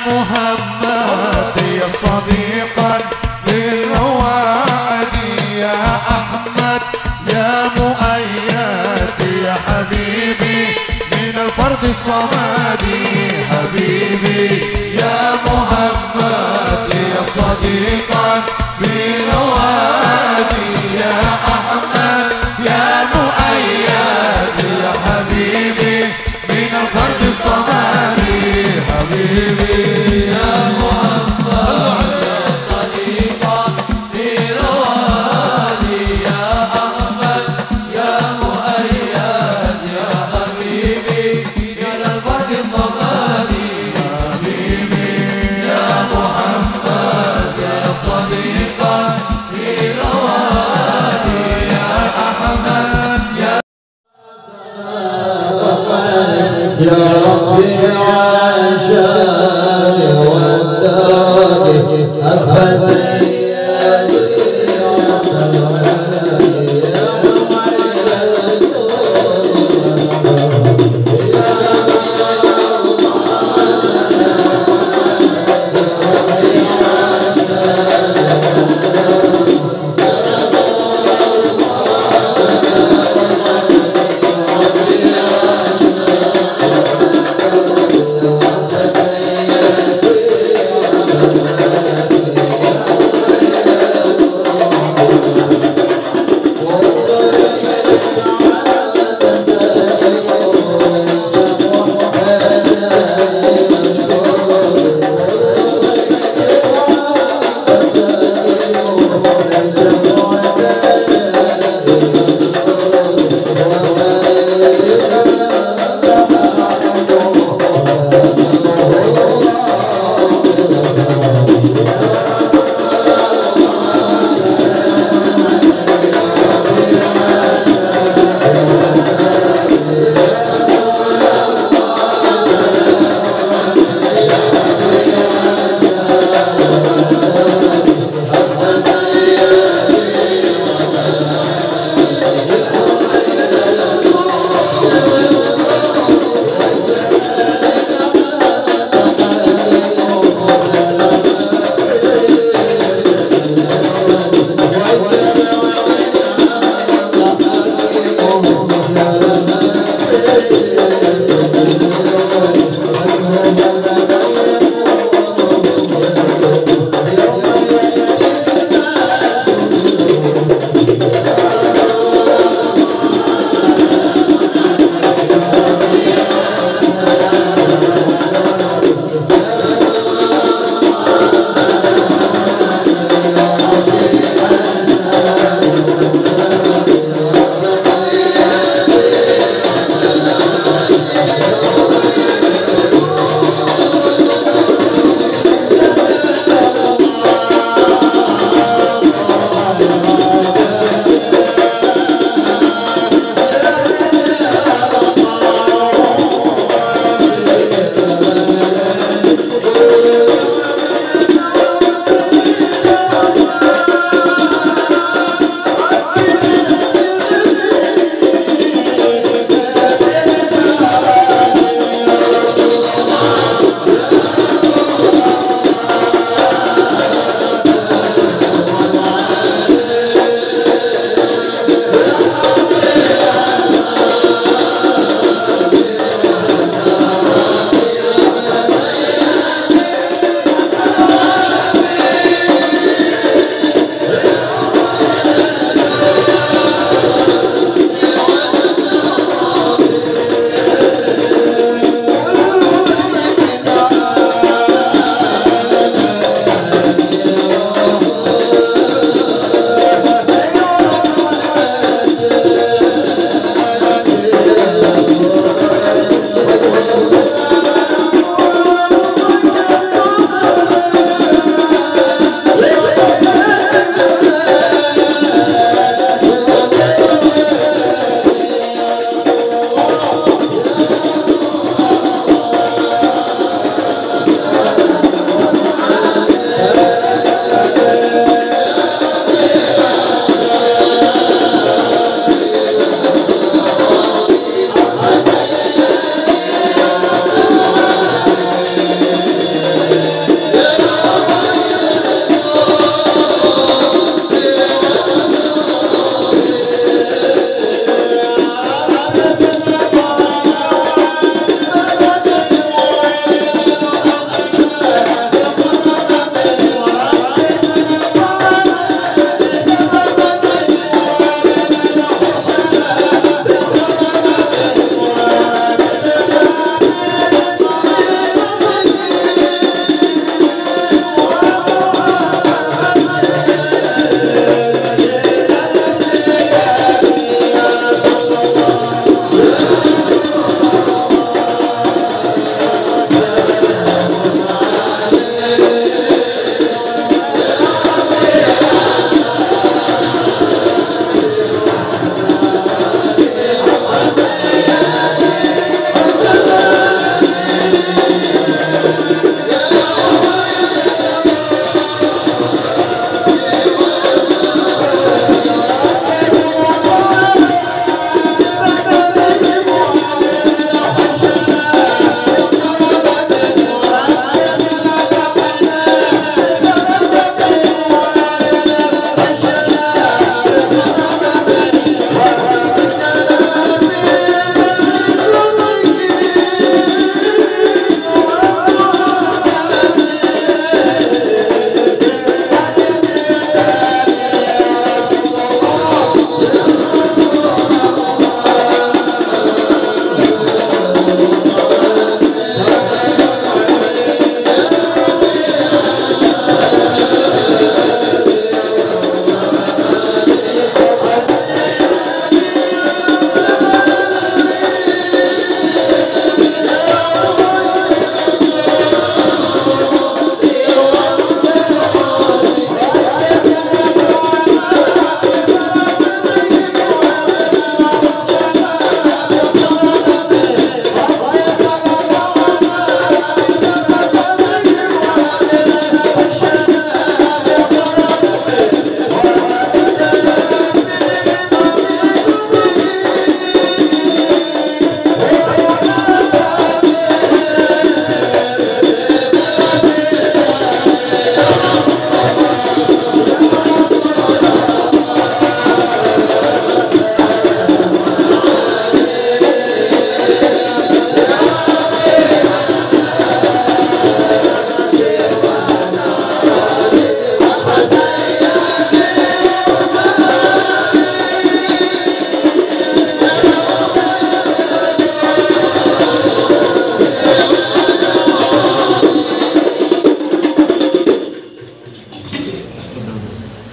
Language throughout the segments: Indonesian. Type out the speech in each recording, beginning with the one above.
محمد يا صديقا للوعد يا أحمد يا مؤيد يا حبيبي من الفرد الصمد حبيبي يا محمد يا صديقا للوعد يا أحمد يا مؤيد يا حبيبي من الفرد الصمد حبيبي يا محمد يا صديقا لروادي يا أحمد يا مؤيد يا حبيبي من الفرد الصمد حبيبي يا محمد يا صديقا لروادي يا أحمد يا رفيع الشان والدرج الفتي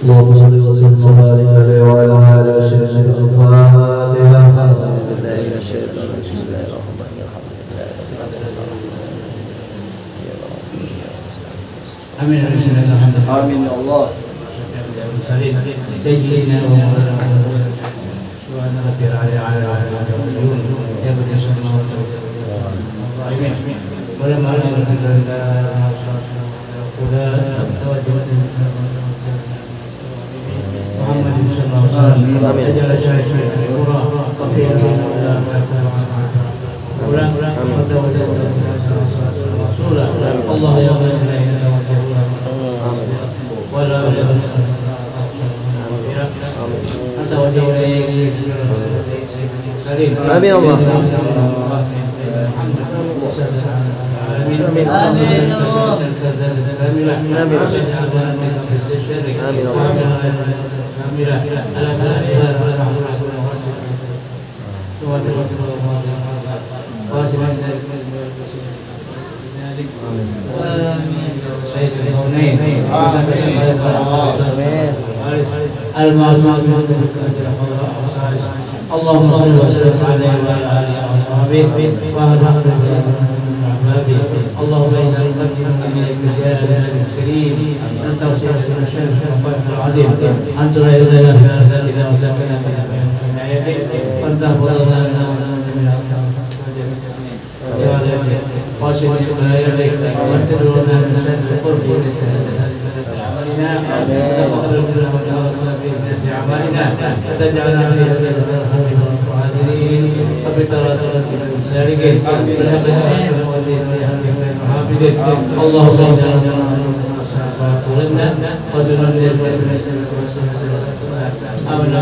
اللهم صل وسلم وبارك عليه وعلى آله وصحبه الفاتحة. آمين آمين يا الله. سيدنا ومولانا محمد سبحان ربي العلي على العالمين يا بديع السماوات والأرض ولما محمد صلى الله عليه وسلم سجل شاهد القرى قبيل الله يا من لا اله الا هو ولا أنت وجه إليه آمين الله. اللهم صل وسلم عليه وعلى اله وصحبه وعلى احبابه. اللهم انا نقدم اليك يا نبي الكريم ان تغفر لنا الشرك والفقر العظيم ان تغير لنا في ذاتنا وتكلنا في عنايتك وان تحفظ لنا من واصل ولايتك وان تدعونا من شر القرب اعمالنا وتقبل منا وتغفر في اعمالنا وتجعلنا في هذه الخير والمعادلين وبتراتب المسالكين بالحق اللهم انا ولدنا وتنزل امنا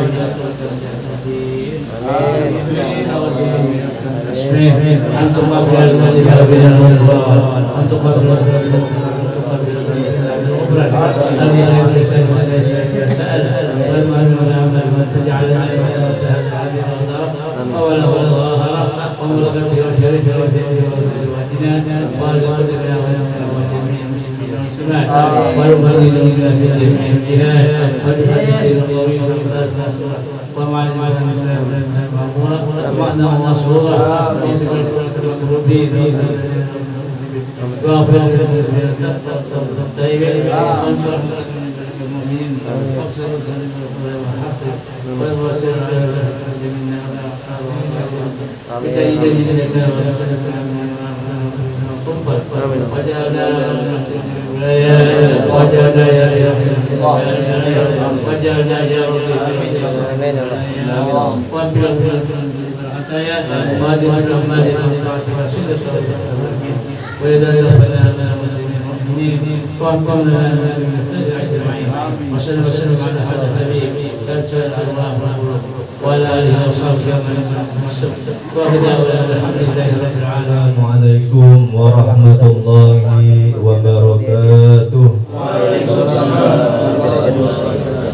أن تقبل المسجد بنا والبار أن تقبل سأل والمؤمن تجعلنا أولا وظاهرا وملكته وشريفه وزوجنا وارزقنا وجميع المسلمين والمسلمات والمؤمنين في جميع الجهات وبحديث القوي ومع المسلمين المأمورة وأنه مسرورا الدين واغفر للطيبين وانصر المؤمنين واقصر والحق والوسير على منا بتأييدك وجعلنا وجعلنا يا رب ولذلك ربنا المسلمين واحكم لنا من الخير اجمعين وسلم وسلم على هذا الحبيب لا تسال الله وعلى اله وصحبه وسلم وهداه الحمد لله رب العالمين. السلام عليكم ورحمة الله وبركاته.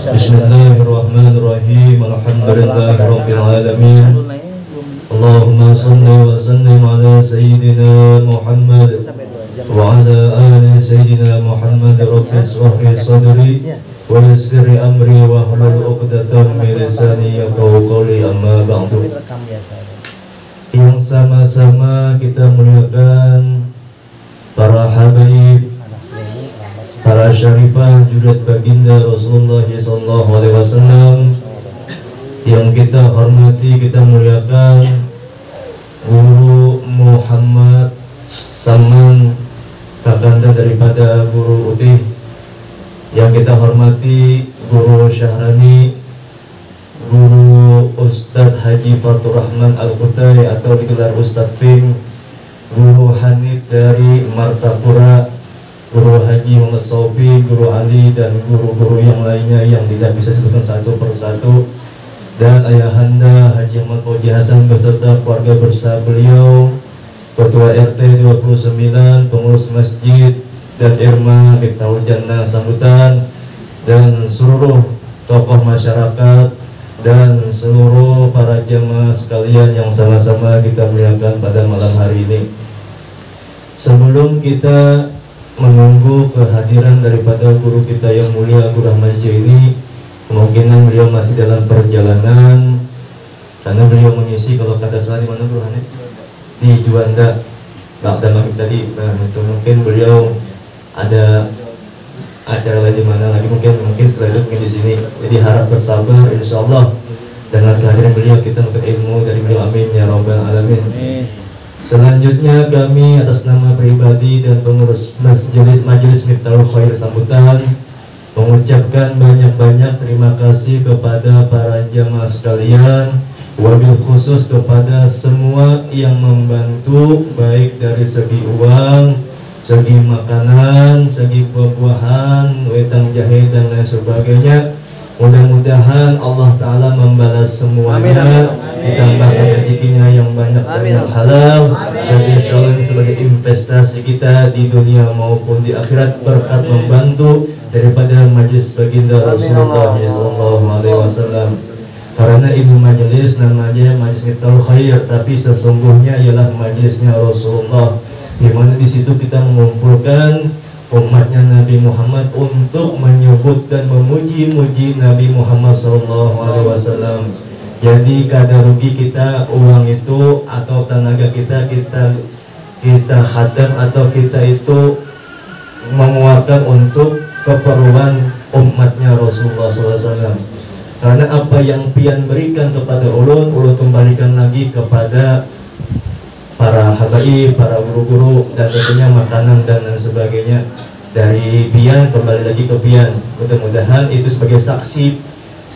Bismillahirrahmanirrahim. Alhamdulillahirabbil alamin. Allahumma salli wa sallim ala sayyidina Muhammad wa ala ali sayyidina Muhammad. Rabbi ishrah li sadri wa yassir li amri wa hlul 'uqdatam min lisani yafqahu qawli, amma ba'du. Yang sama-sama kita muliakan para habaib, para syarifah jurat baginda Rasulullah SAW, yang kita hormati, kita muliakan Guru Muhammad Saman, kakanda daripada Guru Utih, yang kita hormati Guru Syahrani, Guru Ustadz Haji Fatur Rahman Al-Qutai atau digelar Ustadz Fim, Guru Hanif dari Martapura, Guru Haji Muhammad Sofi, Guru Ali, dan guru-guru yang lainnya yang tidak bisa disebutkan satu persatu, dan Ayahanda Haji Ahmad Fauji Hasan beserta keluarga besar beliau, Ketua RT 29, pengurus masjid, dan Irma Miftahul Jannah sambutan, dan seluruh tokoh masyarakat, dan seluruh para jemaah sekalian yang sama-sama kita muliakan pada malam hari ini. Sebelum kita menunggu menunggu kehadiran daripada guru kita yang mulia Guru Ahmad Jaini. Kemungkinan beliau masih dalam perjalanan karena beliau mengisi, kalau kata salah di mana Guru Hanif? Di Juanda, dan maghrib tadi. Nah itu mungkin beliau ada acara lain di mana lagi, mungkin setelah itu mungkin di sini. Jadi harap bersabar, insya Allah dengan kehadiran beliau kita dapat ilmu dari beliau, amin ya rabbal alamin. Selanjutnya kami atas nama pribadi dan pengurus majelis Miftahul Khair Sambutan mengucapkan banyak-banyak terima kasih kepada para jamaah sekalian, wabil khusus kepada semua yang membantu baik dari segi uang, segi makanan, segi buah-buahan, wedang jahe dan lain sebagainya. Mudah-mudahan Allah Ta'ala membalas semuanya, ditambahkan rezekinya yang banyak dan yang halal, dan insya Allah sebagai investasi kita di dunia maupun di akhirat, berkat membantu daripada majlis baginda Rasulullah SAW. Karena ini majelis namanya Majelis Miftahul Khair, tapi sesungguhnya ialah majelisnya Rasulullah, di mana di situ kita mengumpulkan umatnya Nabi Muhammad untuk menyebut dan memuji-muji Nabi Muhammad SAW. Jadi kada rugi kita uang itu atau tenaga kita khatam atau kita itu mengeluarkan untuk keperluan umatnya Rasulullah SAW. Karena apa yang pian berikan kepada ulun kembalikan lagi kepada para habaib, para guru-guru, dan tentunya makanan dan lain sebagainya. Dari pian kembali lagi ke pian. Mudah-mudahan itu sebagai saksi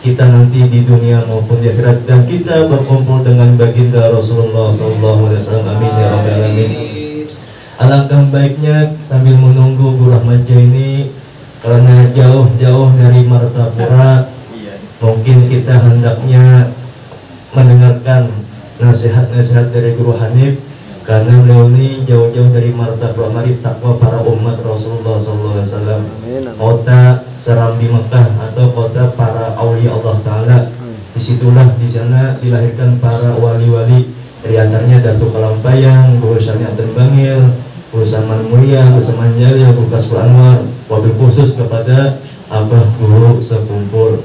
kita nanti di dunia maupun di akhirat, dan kita berkumpul dengan baginda Rasulullah SAW. Amin ya rabbal alamin. Alangkah baiknya sambil menunggu Guru Ahmad Jaini, karena jauh-jauh dari Martapura, mungkin kita hendaknya mendengarkan nasihat-nasihat dari Guru Hanif, karena beliau ini jauh-jauh dari Martapura mari takwa para umat Rasulullah SAW, kota Serambi Mekah atau kota para aulia Allah Ta'ala. Disitulah, di sana dilahirkan para wali-wali, dari antaranya Datuk Kalampayang, Guru Syarni Abdul Bangil, Guru Saman Mulia, Guru Saman Jalil, Guru Kasbul Anwar, wabil khusus kepada Abah Guru Sekumpul.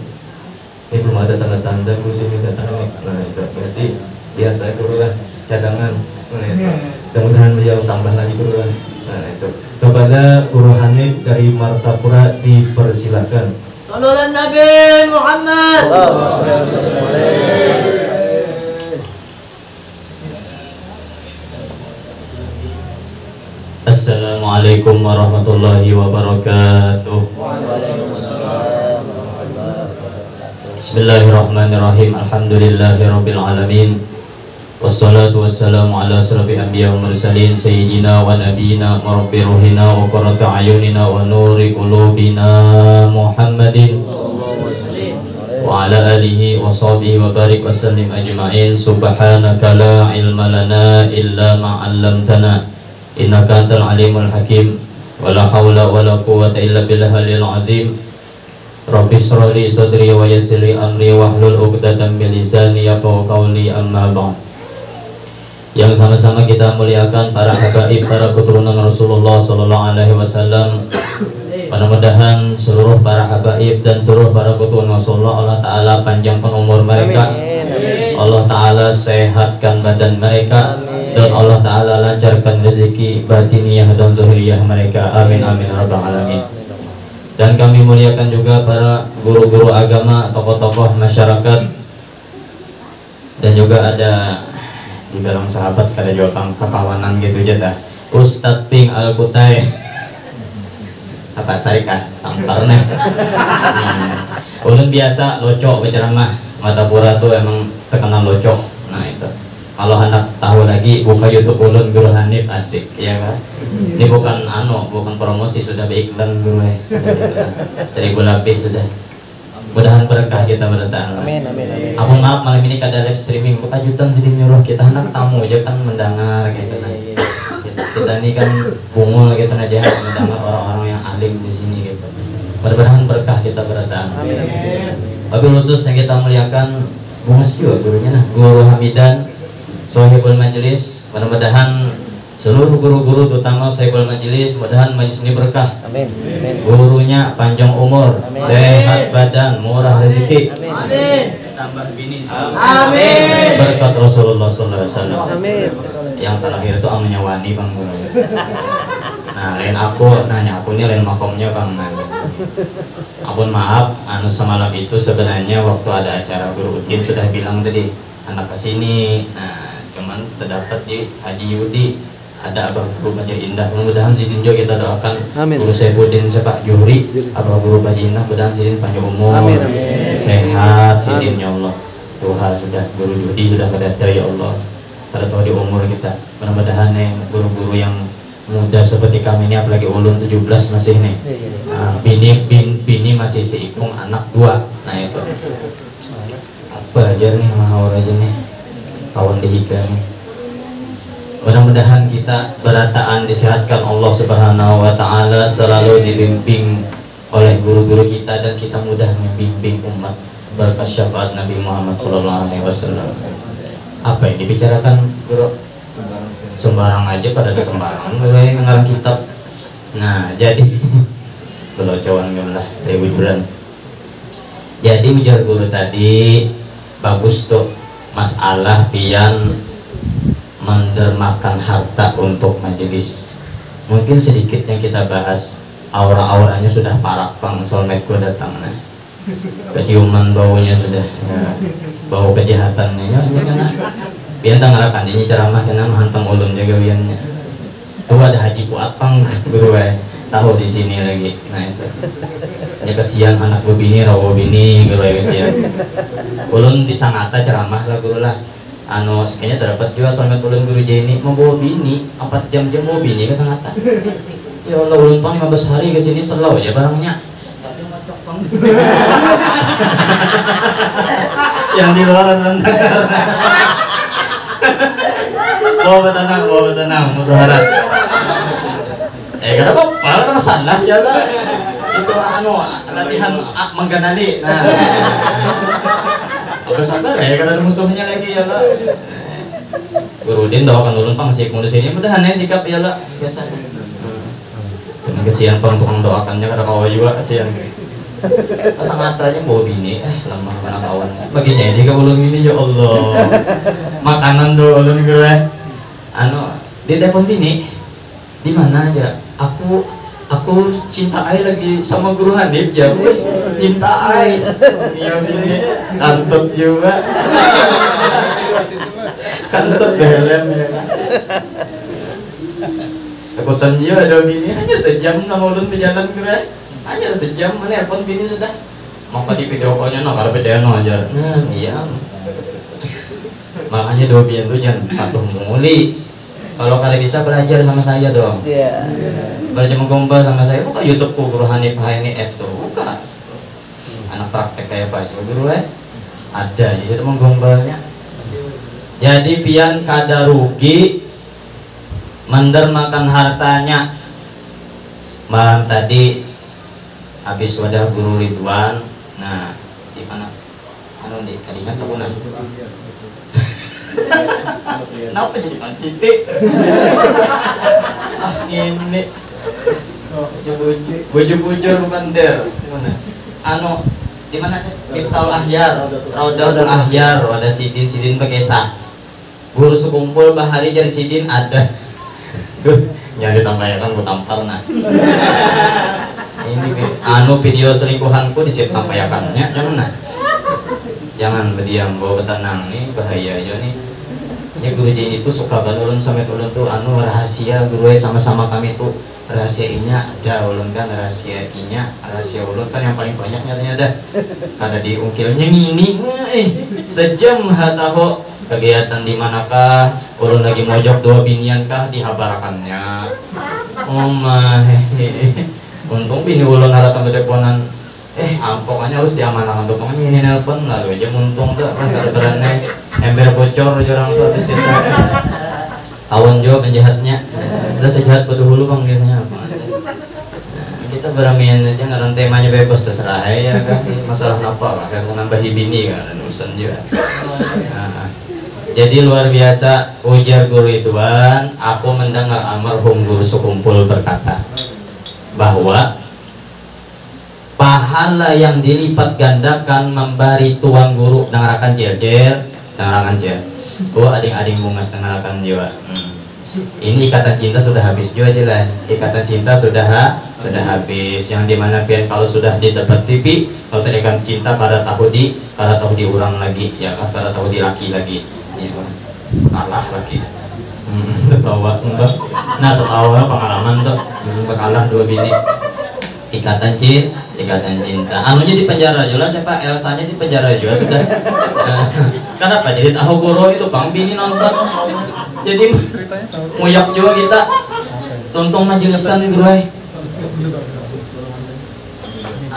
Ini belum ada tanda-tanda Guru Zimi datang nih. Nah itu berarti biasa guru lah cadangan. Nah itu mudah-mudahan beliau tambah lagi guru lah. Nah itu kepada Guru Hanif dari Martapura dipersilakan. Sallallahu Nabi Muhammad. Assalamualaikum warahmatullahi wabarakatuh. Bismillahirrahmanirrahim. Alhamdulillahirabbil alamin. Wassalatu wassalamu ala asrofil anbiya wal mursalin sayyidina wa nabiyina wa rabbi ruhina wa qurrati ayunina wa nuri qulubina Muhammadin wa ala alihi wa sahbihi wa barik wa sallim ajma'in. Subhanaka la ilma lana illa ma 'allamtana innaka antal alimul hakim. Wa la haula wa la quwwata illa billahil azim. Rabbi shrah li sadri wa yassir li amri wahlul 'uqdatam min lisani yafqahu qawli, amma ba'd. Yang sama-sama kita muliakan para habaib, para keturunan Rasulullah sallallahu alaihi wasallam. Mudah-mudahan seluruh para habaib dan seluruh para keturunan Rasulullah Allah Ta'ala panjangkan umur mereka, Allah Ta'ala sehatkan badan mereka, dan Allah Ta'ala lancarkan rezeki batiniyah dan zahiriyah mereka. Amin amin rabbal alamin. Dan kami muliakan juga para guru-guru agama, tokoh-tokoh masyarakat, dan juga ada di dalam sahabat kada juga kekawanan gitu aja dah. Ustadz Ping Al-Kutai apa syarikat tamparnya. Ulun biasa locok berceramah, Martapura tuh emang terkenal locok. Nah itu kalau anak tahu lagi buka YouTube ulun Guru Hanif, asik ya kan. Ini bukan bukan promosi, sudah beriklan guru ya. Sudah 1.000 lebih sudah. Mudahan berkah kita berdatang. Amin amin amin. Aku maaf malam ini kada live streaming, kejutan sedih nyuruh kita anak tamu aja kan mendengar gitu kan. Kita ini kan bungul gitu aja mendengar orang-orang yang alim di sini gitu. Mudah-mudahan berkah kita berdatang. Amin amin. Wabil khusus yang kita muliakan Bungas juga gurunya nah, Guru Hamidan Sohibul Majelis. Mudah-mudahan seluruh guru-guru terutama Syekhul Majelis, mudah-mudahan majelis ini berkah. Amin. Amin. Gurunya panjang umur, Amin. sehat badan, murah rezeki. Amin. Tambah bini. Amin. Berkat Rasulullah sallallahu alaihi wasallam. Amin. Yang terakhir itu anunya wani Bang Guru. Nah, lain aku nanya aku ini lain makomnya Bang. Ampun maaf, anu semalam itu sebenarnya waktu ada acara Guru Udin sudah bilang tadi anak kesini. Nah, cuman terdapat di Haji Yudi ada Abah Guru Baji Indah. Mudah-mudahan sidin juga kita doakan. Amin. Guru Saifuddin Sepak Juhri, Abah Guru Baji Indah, mudah-mudahan sidin panjang umur, Amin, amin. sehat sidin ya Allah. Tuhan sudah Guru Judi sudah kedada ya Allah. Pada tahu di umur kita. Mudah-mudahan nih guru-guru yang muda seperti kami ini, apalagi ulun 17 masih nih. Nah, bini masih seikung, anak 2. Nah itu apa aja nih mahawar aja nih kawan dihiga nih. Mudah-mudahan kita berataan disehatkan Allah Subhanahu wa taala, selalu dibimbing oleh guru-guru kita dan kita mudah membimbing umat berkat syafaat Nabi Muhammad sallallahu alaihi wasallam. Apa yang dibicarakan Guru? Sembarang aja pada ada sembarang Guru yang ngarang kitab. Nah, jadi kalau cawan lah kayak bujuran. Jadi ujar Guru tadi bagus tuh masalah pian mendermakan harta untuk majelis. Mungkin sedikit yang kita bahas, aura-auranya sudah parah Bang, soulmate gue datang nah. Keciuman baunya sudah ya. Bau kejahatannya ya, biar tanggarakan ini ceramah kena hantam ulun jaga wiannya. Tuh ada Haji Puat Pang Guru tahu di sini lagi. Nah itu ya kesian anak gue bini rawo bini Guru ya kesian. Ulun disangata ceramah lah Guru lah. Anu kayaknya terdapat juga soalnya ulun Guru Jeni membawa bini 4 jam mau bini ke sangata. Ya Allah ulun Pang 15 hari ke sini selalu aja barangnya. Tapi ngocok Pang. Yang di luar lantar. Bawa tenang, musuharat. Kata apa? Karena salah ya lah. Itu anu latihan mengganali. Nah. Agak sabar ya karena ada musuhnya lagi ya lah. Guru Udin doakan ulun Pang sih di sini mudahan ya sikap ya lah biasanya. Kesian Pang doakannya karena kawan juga kesian. Pasang matanya bawa bini, lemah karena kawan. Baginya ini ke ulun ini ya Allah. Makanan tuh ulun Guru anu di telepon bini di mana aja? Aku cinta ai lagi sama Guru Hanif jauh. Cinta ai. Iya sini kantut juga. Kantut helm ya kan. Takutan dia ada bini hanya sejam sama ulun berjalan Guru. Hanya sejam menelpon bini sudah. Mau di video call-nya no kalau percaya no aja. Nah, iya. Makanya dua bian tuh jangan patuh muli. Kalau kalian bisa belajar sama saya dong. Iya. Belajar menggombal sama saya. Buka YouTubeku Guru Hanif ini F tuh. Buka. Anak praktek kayak apa aja Guru ada di situ menggombalnya. Jadi pian kada rugi mendermakan hartanya. Malam tadi habis wadah Guru Ridwan. Nah, di mana? Anu di Kadingan Tabunan. Kenapa jadi Man City? Ini bujur bukan der. Mana? Anu di mana? Ibtaul Ahyar, Raudatul Ahyar, ada sidin bekesah. Guru sekumpul bahari jadi sidin ada. Nyari tampayakan ku tampar nah. Ini anu video selingkuhanku disip tampayakannya jangan berdiam bawa tenang nih bahaya aja nih. Ya Guru Jeni itu suka banget ulun sampai ulun tuh anu rahasia Guru sama-sama kami tuh rahasia inya ada ulun kan rahasia ulun kan yang paling banyak nyatanya ada kada diungkilnya ini sejam hataho kegiatan di manakah ulun lagi mojok 2 binian kah dihabarakannya. Oh mah untung bini ulun harap teleponan ampoknya harus diamankan untuk ini nelpon lalu aja untung dah kada berani ember bocor orang tuh habis desa kawan juga penjahatnya udah sejahat berdahulu Bang biasanya apa kita beramain aja ngarang temanya bebas terserah ya kan masalah apa kayak nambah bini kan urusan juga. Jadi luar biasa, ujar guru Ridwan, aku mendengar almarhum guru sekumpul berkata bahwa pahala yang dilipat gandakan memberi tuan guru dengarkan cil, dengarkan cil. Oh ading-ading bungas dengarkan jiwa. Ini ikatan cinta sudah habis juga jelas. Ikatan cinta sudah habis. Yang dimana pian kalau sudah di depan TV, kalau ikatan cinta kada tahu diurang lagi, ya kada tahu di laki lagi. Ya, kalah lagi. Tertawa enggak. Nah tertawa pengalaman tuh kalah 2 bini. Ikatan cinta. Anunya di penjara juga siapa? Elsanya di penjara juga sudah. Kenapa? Jadi tahu guru itu Bang Bini nonton. Jadi nguyak juga kita. Tuntung majelisan guru.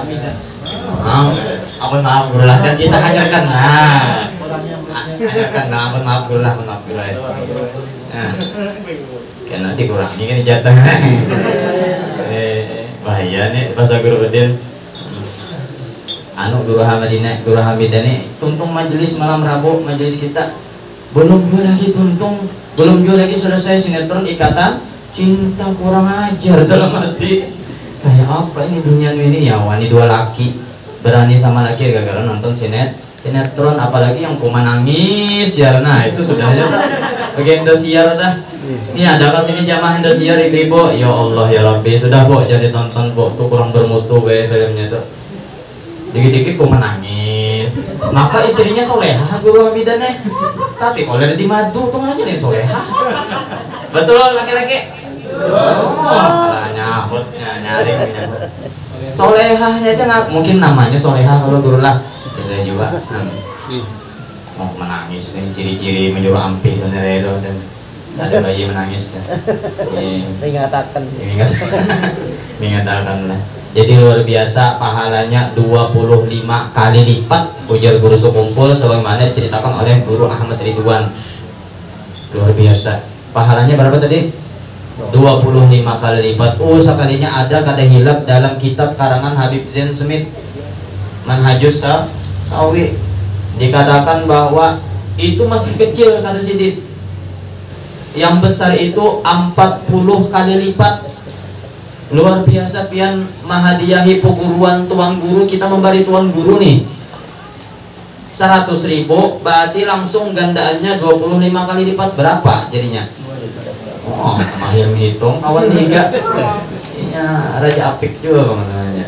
Amin. Maaf guru lah kan kita hajarkan. Hajarkan maaf guru lah. Kan nanti kurang ini kan jatah. Bahaya nih bahasa guru Udin. Guru Hamidah nih tuntung majelis malam Rabu majelis kita belum juga lagi tuntung, belum juga lagi selesai sinetron ikatan cinta, kurang ajar dalam hati. Kayak apa ini dunia ini ya, wani 2 laki berani sama laki gara-gara nonton sinetron, apalagi yang kuman nangis ya. Nah itu sudahnya bagian dosiar dah. Ini ada kesini jamaah Indosiar ibu-ibu, ya Allah ya Rabbi, sudah bu jadi tonton bu tuh kurang bermutu filmnya tuh. Dikit-dikit ku menangis. Maka istrinya solehah guru Hamidah nih. Tapi kalau ada di madu tuh aja nih solehah. Betul laki-laki. Nyari. Solehahnya aja mungkin namanya solehah kalau guru lah. Saya juga. Mau menangis nih ciri-ciri menjual ampih dan itu dan ada bayi menangis ya. Mengatakan lah. Jadi luar biasa pahalanya 25 kali lipat ujar guru sekumpul sebagaimana diceritakan oleh guru Ahmad Ridwan. Luar biasa. Pahalanya berapa tadi? 25 kali lipat. Sekalinya ada kada hilap dalam kitab karangan Habib Zain Smith Manhajus Sawi. Dikatakan bahwa itu masih kecil kata Sidit. Yang besar itu 40 kali lipat. Luar biasa pian mahadiyahi peguruan tuan guru. Kita memberi tuan guru nih 100.000, berarti langsung gandaannya 25 kali lipat. Berapa jadinya? Oh, mahir menghitung awan 3. Iya, Raja Apik juga masalahnya.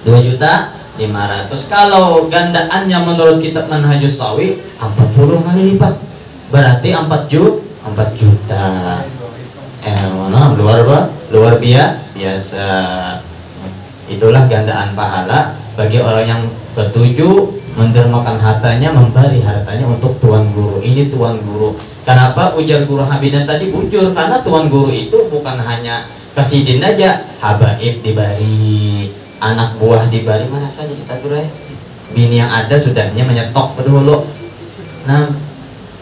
2.500.000. Kalau gandaannya menurut kitab Manhajus Sawi 40 kali lipat. Berarti 4 juta. Luar biasa. Itulah gandaan pahala bagi orang yang ketujuh mendermakan hartanya, memberi hartanya untuk tuan guru. Ini tuan guru. Kenapa ujar guru Hamidah tadi bujur? Karena tuan guru itu bukan hanya kesidin aja, habaib dibari, anak buah dibari, mana saja kita turai. Bini yang ada sudahnya menyetok dulu. Nah,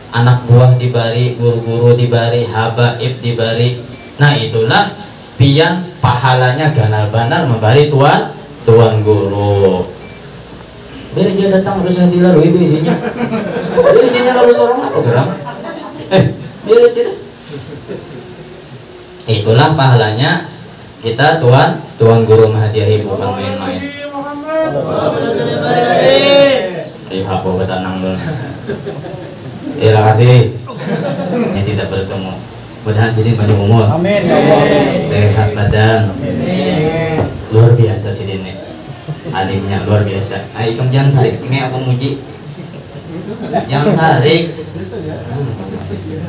anak buah dibari, guru-guru dibari, habaib dibari. Nah itulah pian pahalanya ganal banar memberi tuan guru. Biar dia datang berusaha dilalui bidinya. Biar dia lalu sorong apa geram? Biar tidak. Itulah pahalanya kita tuan guru mahadiyahi bukan main-main. Hapo betanang dulu. Terima kasih. Ini tidak bertemu. Mudah-mudahan sini banyak umur. Amin. Sehat badan. Amin. Luar biasa sini nih. Alimnya luar biasa. Ayo kamu jangan sarik. Ini aku muji. Yang sarik.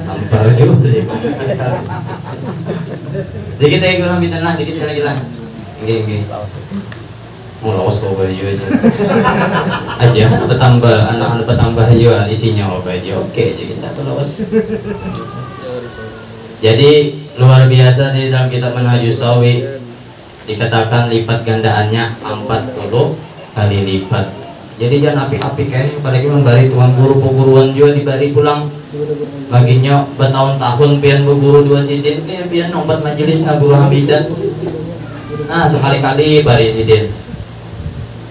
Tampar juga sih. Dikit aja gue ambil lah. Dikit lagi lah. Gini. Mau lawas kau baju aja bertambah anak-anak bertambah juga isinya apa aja oke aja kita tuh lawas. Jadi luar biasa di dalam kitab Manhajus Sawi dikatakan lipat gandaannya 40 kali lipat. Jadi jangan api-api kayak apalagi memberi tuan guru peguruan juga diberi pulang baginya bertahun-tahun pian berguru 2 sidin kayak pian nombat majelis guru Hamidah. Nah sekali-kali bari sidin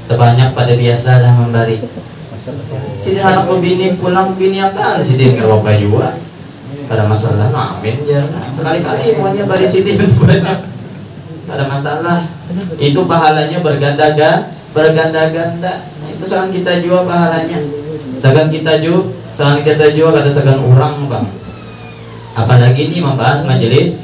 terbanyak pada biasa dah memberi Sidin anak bini pulang bini akan sidin ngerwapa juga. Ada masalah, amin ya. Sekali-kali pokoknya bari sidin banyak. Ada masalah. Itu pahalanya berganda-ganda. Nah, itu sekarang kita jual pahalanya. Sekarang kita jual kata segan orang bang. Apalagi ini membahas majelis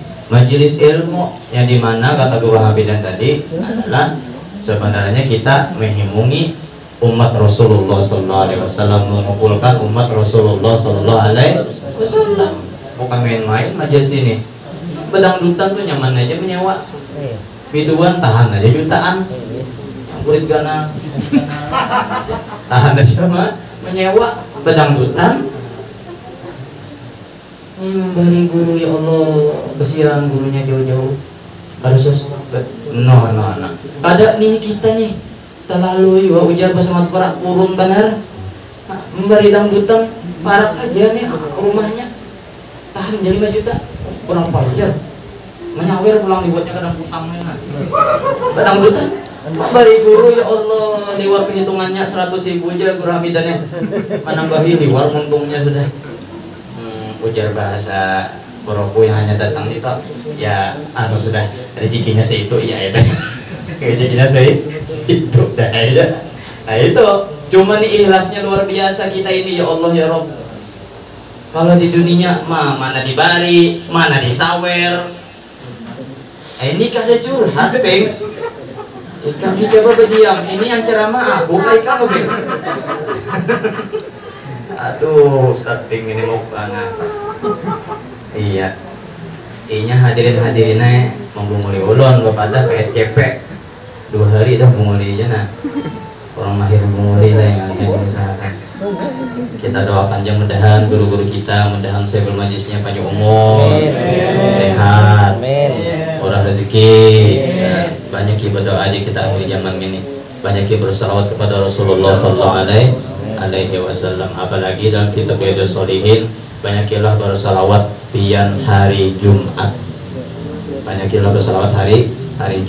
ilmu yang dimana kata Guru Habidan tadi adalah sebenarnya kita menghimpungi umat Rasulullah SAW, mengumpulkan umat Rasulullah SAW. Bukan main-main majelis ini. Bedangdutan tuh nyaman aja menyewa. Biduan tahan aja jutaan. Yang kulit gana tahan aja mah menyewa. Bedangdutan ini memberi guru, ya Allah, kesian gurunya jauh-jauh. Kasus no. Kada nih kita nih terlalu juga ujar bersama para kurun benar. Memberi dangdutan parak aja nih rumahnya. Tahan jadi 5 juta kurang payah menyawer pulang dibuatnya kadang utangnya dangdutan memberi guru, ya Allah, di luar perhitungannya 100.000 aja Guru Hamidannya menambahi di luar untungnya sudah. Ujar bahasa Boroku yang hanya datang itu ya sudah rezekinya seitu ya rezekinya seitu dah ya. Nah itu cuma nih ikhlasnya luar biasa kita ini, ya Allah ya Rob. Kalau di dunia mana dibari, mana disawer. Ini kada curhat, Peng. Kami coba berdiam. Ini yang ceramah aku, kamu, Peng. Aduh, Ustaz Peng ini mau banget. Iya. Inya hadirin-hadirinnya membunguli ulun kepada PSCP. 2 hari dah bunguli aja nah. Orang mahir bunguli lah yang diusahakan. Kita doakan aja mudahan guru-guru kita, mudahan saya bermajlisnya panjang umur, sehat, murah rezeki, dan banyak berdoa aja kita akhir zaman ini. Banyak bersalawat kepada Rasulullah SAW. Apalagi dalam kitab Riyadhus Shalihin, banyakilah bersalawat pian hari Jumat. Banyakilah bersalawat hari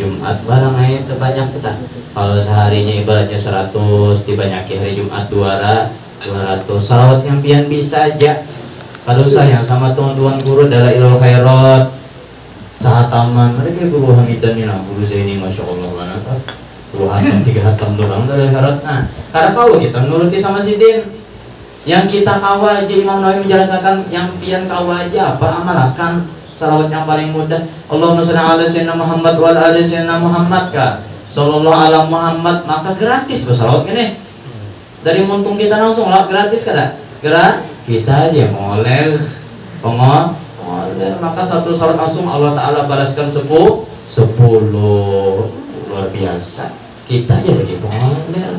Jumat. Barang itu banyak kita. Kalau seharinya ibaratnya 100, dibanyaki hari Jumat 200. Salawat yang pian bisa aja. Kalau sayang sama teman-teman guru adalah ilal khairat, sahataman. Mereka Guru Hamidan ini, guru saya ini masya Allah banget. 2 hatam 3 hatam doang dari khairat. Nah, karena kau kita nuruti sama sidin. Yang kita kawa aja, Imam Nawawi menjelaskan yang pian kawa aja apa amalkan. Salawat yang paling mudah. Allahumma shalli ala sayyidina Muhammad wa ala ali sayyidina Muhammad ka sallallahu ala Muhammad, maka gratis bersalawat ini. Dari muntung kita langsung lah gratis kada. Kita aja moleh maka satu salat langsung Allah Ta'ala balaskan 10. Luar biasa. Kita aja begitu moleh.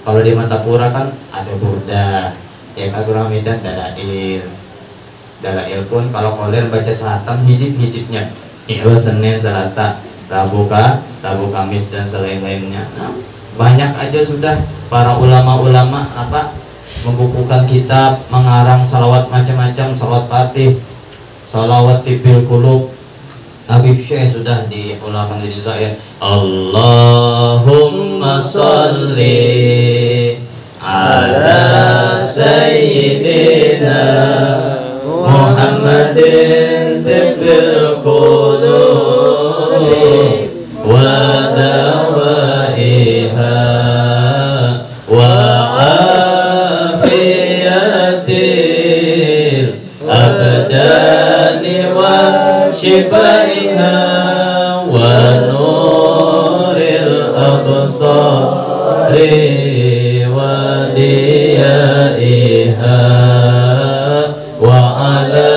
Kalau di Matapura kan ada burda, ya Guru Hamidan dalail pun kalau koler baca sahatam hizib-hizibnya. Senin, Selasa, Rabu, Kamis dan selain-lainnya. Nah, banyak aja sudah para ulama-ulama membukukan kitab, mengarang salawat macam-macam, salawat fatih, salawat tibil qulub. Habib Syekh sudah diulangkan di saya. Allahumma sholli ala sayyidina Muhammadin tibil qulub wa dawaiha wa afiyatil abdani wa shifaiha wa nuril absari wa diyaiha wa ala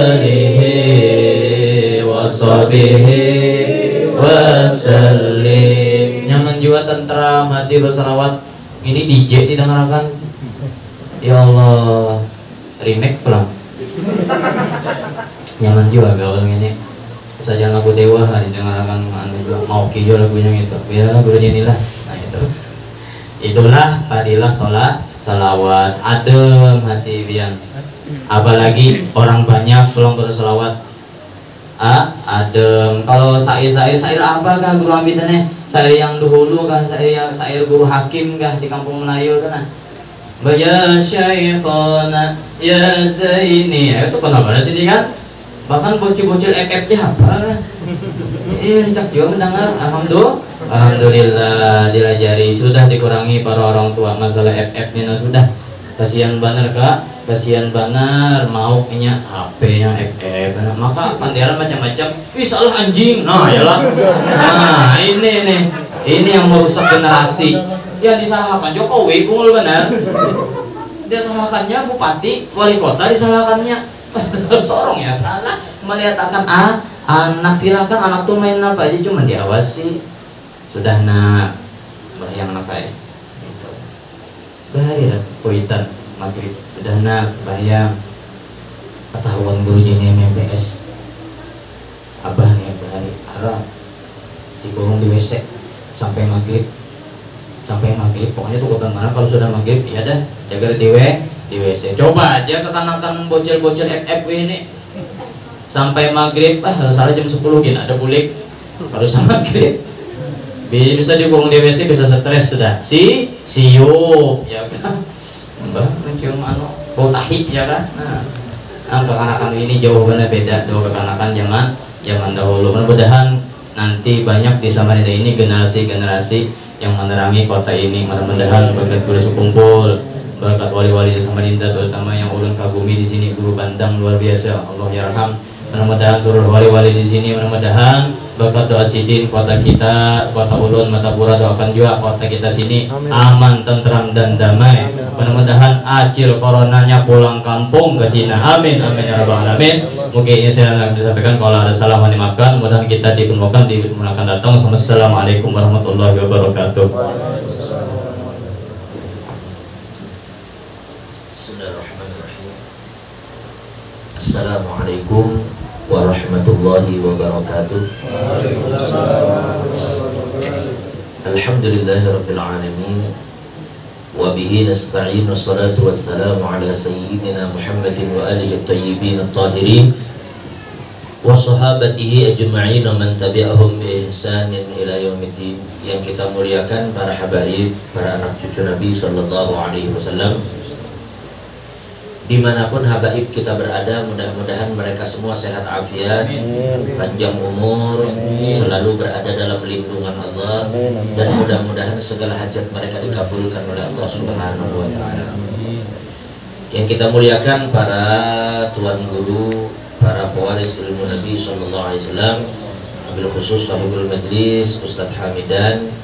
alihi wa sahbihi wa sallim. Nyaman juga tentram hati bersalawat. Ini DJ didengarkan. Ya Allah, remake pulang. Nyaman juga gaul ini. Saja lagu Dewa didengarkan mau kijo lagunya gitu. Ya gurunya inilah. Nah itu. Itulah fadilah salawat, adem hati biang. Apalagi orang banyak pulang bersalawat. Adem adem. Kalau sair apa kah guru ambidannya? Sair yang dahulu kah? Sair guru hakim kah di kampung Melayu kan? Ya Syekhana ya Zaini. Itu kenapa sih kan? Bahkan bocil-bocil FF-nya apa? Iya, cak juga mendengar. Alhamdulillah dilajari, sudah dikurangi para orang tua masalah FF-nya sudah. Kasihan bener Kak, kasihan bener maunya HP-nya FF. Maka panderan macam-macam. Ih salah anjing. Nah, yalah. Nah, ini yang merusak generasi. Yang disalahkan Jokowi, bungul benar. Dia salahkannya bupati, wali kota disalahkannya. Sorong ya salah melihatkan anak silakan anak tuh main apa aja cuma diawasi. Sudah nak bayang nak kayak gitu. Bahari lah kuitan maghrib. Sudah nak bayang ketahuan gurunya nih MPS. Abah nih bahari Arab dikurung di WC sampai maghrib. Pokoknya tuh kota mana kalau sudah maghrib ya dah jaga di WC. Coba aja kekanakan bocil-bocil FF ini sampai maghrib salah jam 10 gini ada bulik harus sama maghrib bisa dikurung di WC bisa stres sudah siup ya kan mbak mencium bau tahi ya kan. Nah kekanakan ini jauh benar beda dengan kekanakan zaman dahulu. Mudah-mudahan nanti banyak di Samarinda ini generasi yang menerangi kota ini. Mudah-mudahan berkat guru sekumpul, berkat wali-wali di Samarinda, terutama yang ulun kagumi di sini guru Bandang luar biasa, Allah yarham. Mudah-mudahan seluruh wali-wali di sini, mudah-mudahan berkat doa sidin kota kita, kota ulun Matapura, doakan juga kota kita sini aman, tentram dan damai. Mudah-mudahan acil coronanya pulang kampung ke Cina. Amin amin ya rabbal alamin. Mungkin ini saya akan disampaikan, kalau ada salah mohon dimaafkan. Mudah-mudahan kita dipermuliakan akan datang. Assalamualaikum warahmatullahi wabarakatuh. Bismillahirrahmanirrahim. Assalamualaikum warahmatullahi wabarakatuh. Alhamdulillahirabbil alamin. Wa bihi nasta'in, wassalatu wassalamu ala sayyidina Muhammadin wa alihi at-tayyibin at-tahirin wa sahabatihi ajma'in wa man tabi'ahum bi ihsanin ila yaumiddin. Yang kita muliakan para habaib, para anak cucu Nabi sallallahu alaihi wasallam, dimanapun habaib kita berada, mudah-mudahan mereka semua sehat afiat, panjang umur, selalu berada dalam lindungan Allah, dan mudah-mudahan segala hajat mereka dikabulkan oleh Allah Subhanahu wa Ta'ala. Yang kita muliakan para tuan guru, para pewaris ilmu Nabi Sallallahu Alaihi Wasallam, wabil khusus sahibul majlis Ustadz Hamidan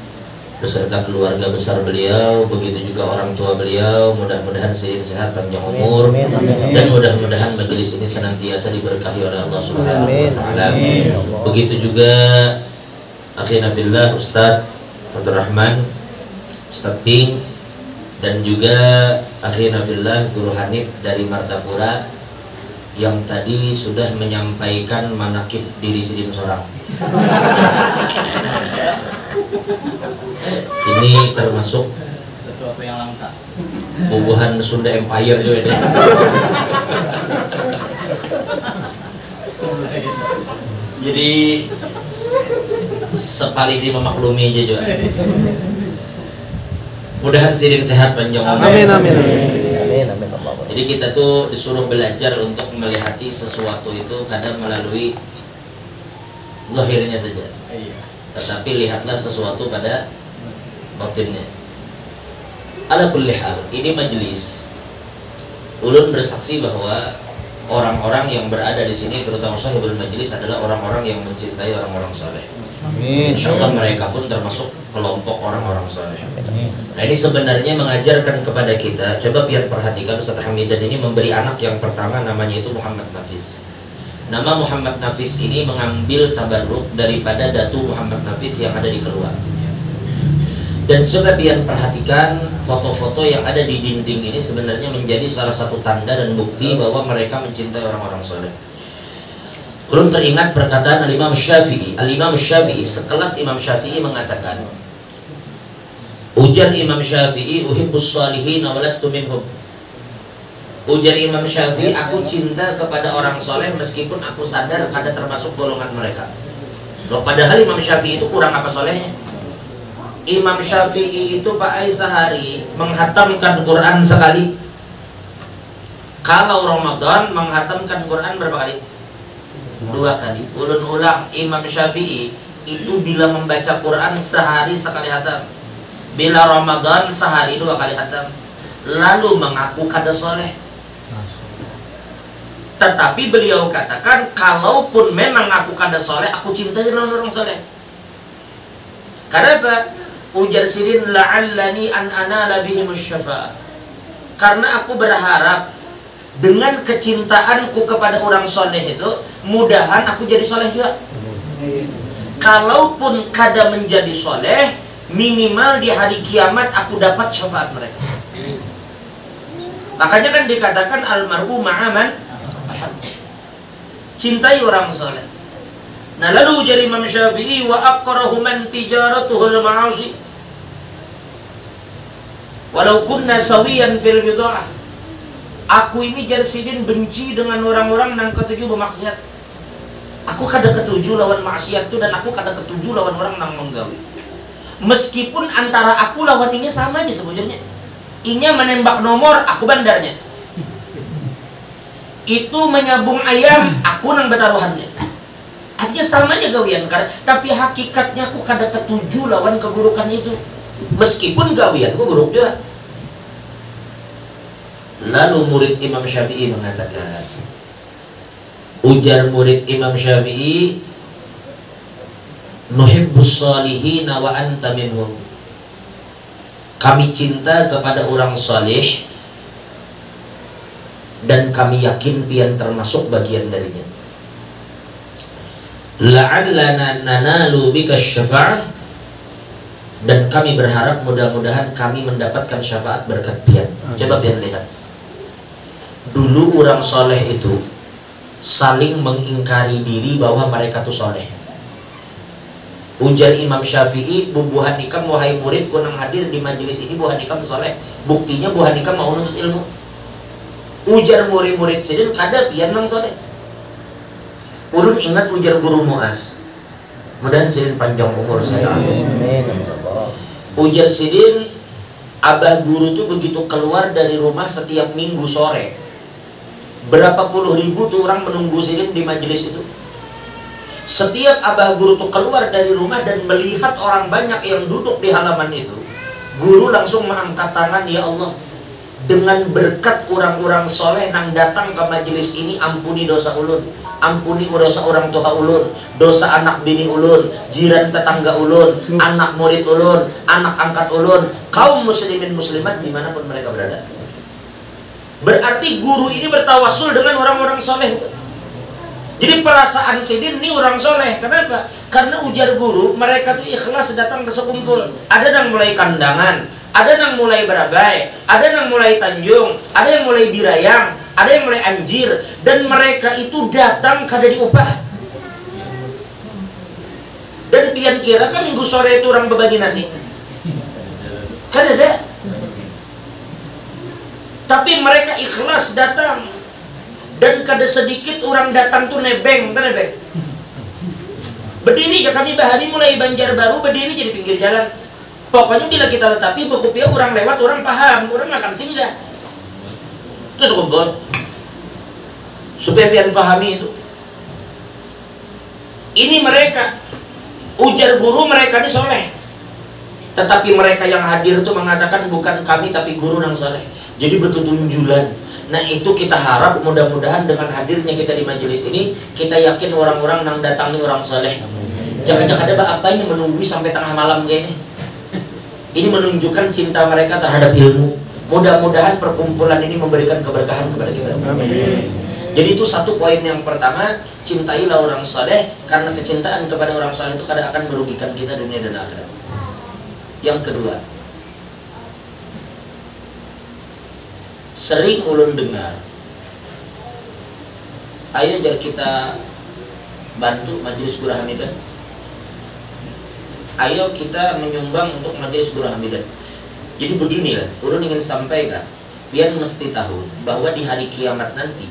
beserta keluarga besar beliau, begitu juga orang tua beliau, mudah-mudahan sehat panjang umur, dan mudah-mudahan majelis ini senantiasa diberkahi oleh Allah Subhanahu wa Ta'ala. Begitu juga akhina fillah Ustadz Fatur Rahman, Ustadz Ping, dan juga akhina fillah Guru Hanif dari Martapura yang tadi sudah menyampaikan manakib diri sidin sorang. Ini termasuk Sesuatu yang langka. bubuhan Sunda Empire juga deh. Jadi sepali ini memaklumi aja juga. Mudahan sidin sehat panjang umur. Amin amin. Jadi kita tuh disuruh belajar untuk melihati sesuatu itu kadang melalui lahirnya saja. Tetapi lihatlah sesuatu pada batinnya. Ala kulli hal, ini majelis. Ulun bersaksi bahwa orang-orang yang berada di sini, terutama sahibul majelis, adalah orang-orang yang mencintai orang-orang saleh. Amin. Insyaallah mereka pun termasuk kelompok orang-orang saleh. Nah ini sebenarnya mengajarkan kepada kita. Coba biar perhatikan, Ustaz Hamidan ini memberi anak yang pertama namanya itu Muhammad Nafis. Nama Muhammad Nafis ini mengambil tabarruk daripada Datu Muhammad Nafis yang ada di Keluar. Dan coba pian perhatikan foto-foto yang ada di dinding ini sebenarnya menjadi salah satu tanda dan bukti bahwa mereka mencintai orang-orang soleh. Belum teringat perkataan Al-Imam Syafi'i. Al-Imam Syafi'i, sekelas Imam Syafi'i mengatakan, ujar Imam Syafi'i, uhibbus salihin wa lastu minhum. Ujar Imam Syafi'i, aku cinta kepada orang soleh meskipun aku sadar kada termasuk golongan mereka. Loh, padahal Imam Syafi'i itu kurang apa solehnya? Imam Syafi'i itu Pak Ai sehari menghatamkan Quran sekali. Kalau Ramadan menghatamkan Quran berapa kali? 2 kali. Ulun ulang, Imam Syafi'i itu bila membaca Quran sehari sekali hatam. Bila Ramadan sehari 2 kali hatam. Lalu mengaku kada soleh. Tetapi beliau katakan, kalaupun memang aku kada soleh, aku cintai orang soleh. Karena apa? Ujar Sirin, la'allani an anala bihimus syafa'ah. Karena aku berharap dengan kecintaanku kepada orang soleh itu, mudahan aku jadi soleh juga. Kalaupun kada menjadi soleh, minimal di hari kiamat aku dapat syafaat mereka. Makanya kan dikatakan almarhum ma'aman, cintai orang soleh. Nah, lalu ujar Imam Syafi'i, wa aqrahu man tijaratuhul ma'asi walau kunna sawiyan fil bid'ah. Aku ini Jarsidin benci dengan orang-orang yang ketujuh bermaksiat. Aku kada ketujuh lawan maksiat itu, dan aku kada ketujuh lawan orang yang menggawi. Meskipun antara aku lawan ini sama aja sebenarnya. Inya menembak nomor, aku bandarnya. Itu menyabung ayam, aku nang betaruhannya. Artinya sama aja gawian, tapi hakikatnya aku kada ketujuh lawan keburukan itu. Meskipun gawian aku buruk juga. Lalu murid Imam Syafi'i mengatakan, ujar murid Imam Syafi'i, nuhibbus salihina wa anta minhum. Kami cinta kepada orang salih dan kami yakin pian termasuk bagian darinya. La'allana nanalu bika syafa'ah, dan kami berharap mudah-mudahan kami mendapatkan syafaat berkat pian. Coba pian lihat. Dulu orang soleh itu saling mengingkari diri bahwa mereka tuh soleh. Ujar Imam Syafi'i, bubuhan nikam wahai murid kunang hadir di majelis ini, buhan nikam soleh. Buktinya buhan nikam mau nuntut ilmu. Ujar murid-murid sidin kada pian nang soleh. Ulun ingat ujar guru Muaz, mudahan sidin panjang umur saya. Ujar sidin, abah guru tuh begitu keluar dari rumah setiap minggu sore, berapa puluh ribu tuh orang menunggu sidin di majelis itu. Setiap abah guru tuh keluar dari rumah dan melihat orang banyak yang duduk di halaman itu, guru langsung mengangkat tangan, ya Allah, dengan berkat orang-orang soleh nang datang ke majelis ini, ampuni dosa ulun, ampuni dosa orang tua ulun, dosa anak bini ulun, jiran tetangga ulun, anak murid ulun, anak angkat ulun, kaum muslimin muslimat dimanapun mereka berada. Berarti guru ini bertawassul dengan orang-orang soleh itu. Jadi perasaan sidin ini orang soleh. Kenapa? Karena ujar guru, mereka tuh ikhlas datang ke sekumpul. Ada yang mulai kandangan, ada yang mulai berabai, ada yang mulai tanjung, ada yang mulai birayang, ada yang mulai anjir, dan mereka itu datang kada diupah. Dan pian kira kan minggu sore itu orang berbagi nasi? Kan ada. Tapi mereka ikhlas datang. Dan kada sedikit orang datang tuh nebeng, kan nebeng. Berdiri ya kami bahari mulai Banjarbaru, berdiri jadi pinggir jalan. Pokoknya bila kita letapi buku pia orang lewat, orang paham, orang akan singgah. Terus kumpul. Supaya pian pahami itu. Ini mereka, ujar guru mereka ini soleh. Tetapi mereka yang hadir itu mengatakan bukan kami tapi guru yang soleh. Jadi betul-tunjulan. Nah itu kita harap mudah-mudahan dengan hadirnya kita di majelis ini, kita yakin orang-orang yang datang ini orang soleh. Jangan-jangan ada apa ini menunggu sampai tengah malam kayak ini. Ini menunjukkan cinta mereka terhadap ilmu. Mudah-mudahan perkumpulan ini memberikan keberkahan kepada kita. Amin. Jadi itu satu poin yang pertama, cintailah orang soleh, karena kecintaan kepada orang soleh itu kadang akan merugikan kita dunia dan akhirat. Yang kedua, sering ulun dengar, ayo jar kita bantu majelis Guru Hamidan, ayo kita menyumbang untuk majelis Guru Hamidan. Jadi beginilah, ulun ingin sampaikan, pian mesti tahu bahwa di hari kiamat nanti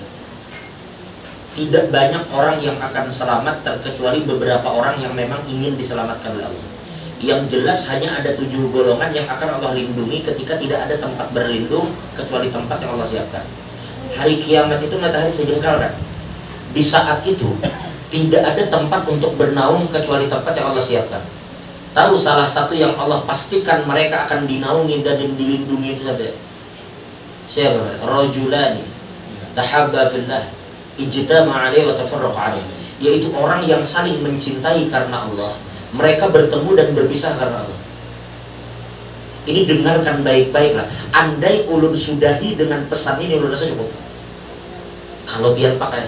tidak banyak orang yang akan selamat terkecuali beberapa orang yang memang ingin diselamatkan oleh Allah. Yang jelas hanya ada 7 golongan yang akan Allah lindungi ketika tidak ada tempat berlindung kecuali tempat yang Allah siapkan. Hari kiamat itu matahari sejengkal kan? Di saat itu tidak ada tempat untuk bernaung kecuali tempat yang Allah siapkan. Tahu salah satu yang Allah pastikan mereka akan dinaungi dan dilindungi itu siapa? Siapa? Rajulani tahabba fillah ijtama'a alaihi wa tafarraqa alaihi, yaitu orang yang saling mencintai karena Allah, mereka bertemu dan berpisah karena Allah. Ini dengarkan baik-baiklah. Andai ulun sudahi dengan pesan ini, ulun rasa cukup. Kalau biar pakai,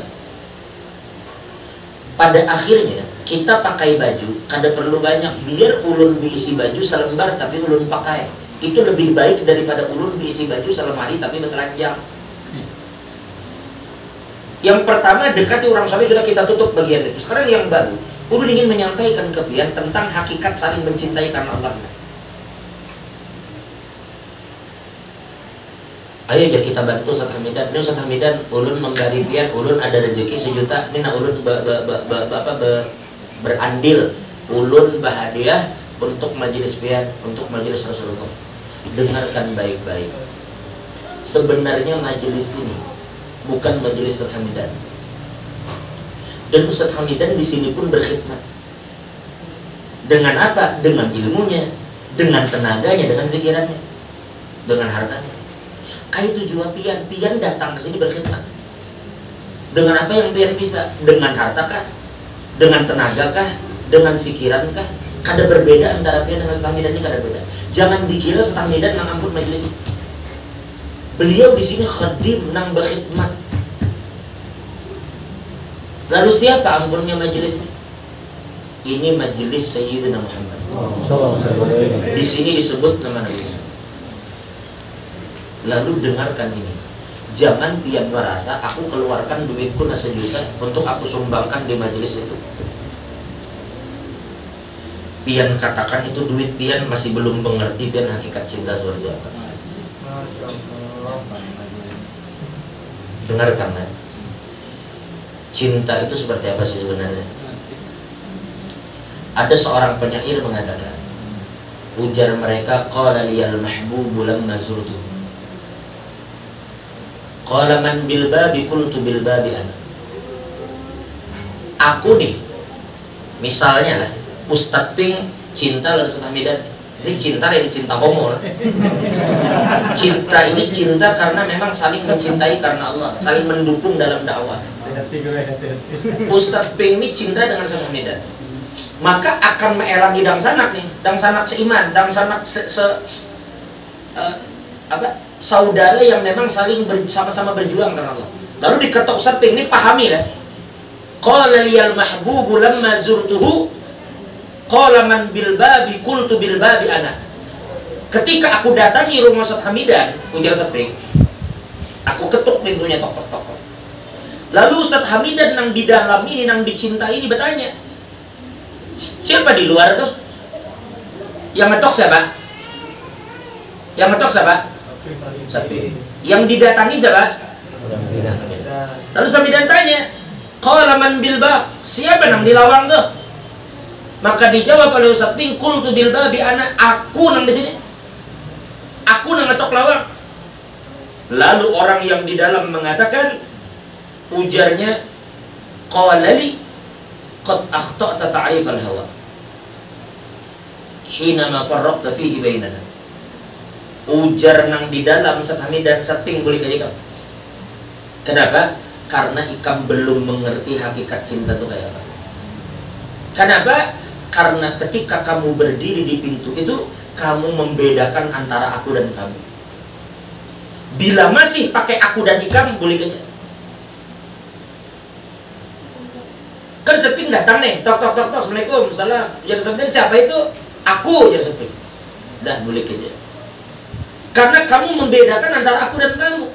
pada akhirnya kita pakai baju kada perlu banyak, biar ulun diisi baju selembar tapi ulun pakai, itu lebih baik daripada ulun diisi baju selemari tapi bertelanjang. Yang pertama, dekati orang soleh sudah kita tutup bagian itu. Sekarang yang baru, ulun ingin menyampaikan ke pian tentang hakikat saling mencintai karena Allah. Ayo jadi kita bantu Ustaz Hamidan. Ini Ustaz Hamidan, ulun memberi pian, ulun ada rezeki 1 juta. Ini nak ulun berandil, ulun bahadiah untuk majelis pian, untuk majelis Rasulullah. Dengarkan baik-baik. Sebenarnya majelis ini bukan majelis Ustaz Hamidan. Dan Ustaz Hamidan di sini pun berkhidmat. Dengan apa? Dengan ilmunya, dengan tenaganya, dengan pikirannya, dengan hartanya. Kayak tujuan pian datang ke sini berkhidmat. Dengan apa yang pian bisa? Dengan hartakah? Dengan tenagakah? Dengan pikirankah? Kada berbeda antara pian dengan Ustaz Hamidan ini, kada beda. Jangan dikira Ustaz Hamidan nang ampun majelis ini. Beliau di sini khadim nang berkhidmat. Lalu siapa ampunnya majelis ini? Ini majelis Sayyidina Muhammad. Di sini disebut nama Nabi. Lalu dengarkan ini. Jangan pian merasa aku keluarkan duitku 1 juta untuk aku sumbangkan di majelis itu. Pian katakan itu duit pian masih belum mengerti pian hakikat cinta seperti apa. Dengarkan ya. Cinta itu seperti apa sih sebenarnya? Ada seorang penyair mengatakan, ujar mereka, qala liyal mahbubu lamma zurtu, qala man bil babi qultu bil babi ana. Aku nih, misalnya lah, Ustadz Ping cinta lalu Ustadz Hamidan. Ini cinta yang cinta homo lah. Cinta ini cinta karena memang saling mencintai karena Allah, saling mendukung dalam dakwah. Ustadz Ping ini cinta dengan Ustadz Hamidan, maka akan meerangi dang sanak nih, dang sanak seiman, dang sanak saudara yang memang saling sama-sama berjuang karena Allah. Lalu dikata Ustadz Ping ini pahami lah. Qala liyal mahbubu lamma zurtuhu qala man bil babi qultu bil babi ana. Ketika aku datangi rumah Ustadz Hamidan, ujar Ustadz Ping, aku ketuk pintunya, tok tok tok. Lalu Ustadz Hamidan nang di dalam ini, nang dicintai ini bertanya, siapa di luar tuh? Yang ngetok siapa? Yang ngetok siapa? Ustadz Ping. Yang didatangi siapa? Lalu Ustadz Hamidan tanya, qala man bil bab, siapa nang di lawang tuh? Maka dijawab oleh Ustadz Ping, qultu bil babi ana, aku nang di sini. Aku nang ngetok lawang. Lalu orang yang di dalam mengatakan, ujarnya, qala li qad akhta'ta ta'rif al-hawa hina ma farraqta fihi bainana. Ujar nang di dalam Ustadz Hamidan, Ustadz Ping boleh kaji kamu. Kenapa? Karena ikam belum mengerti hakikat cinta itu kayak apa. Kenapa? Karena ketika kamu berdiri di pintu itu, kamu membedakan antara aku dan kamu. Bila masih pakai aku dan ikam, boleh kayaknya. Kan Ustadz Ping datang nih, tok tok tok tok, assalamualaikum, salam. Jadi sebenarnya siapa itu? Aku, jadi Ustadz Ping. Dah boleh kayaknya. Karena kamu membedakan antara aku dan kamu.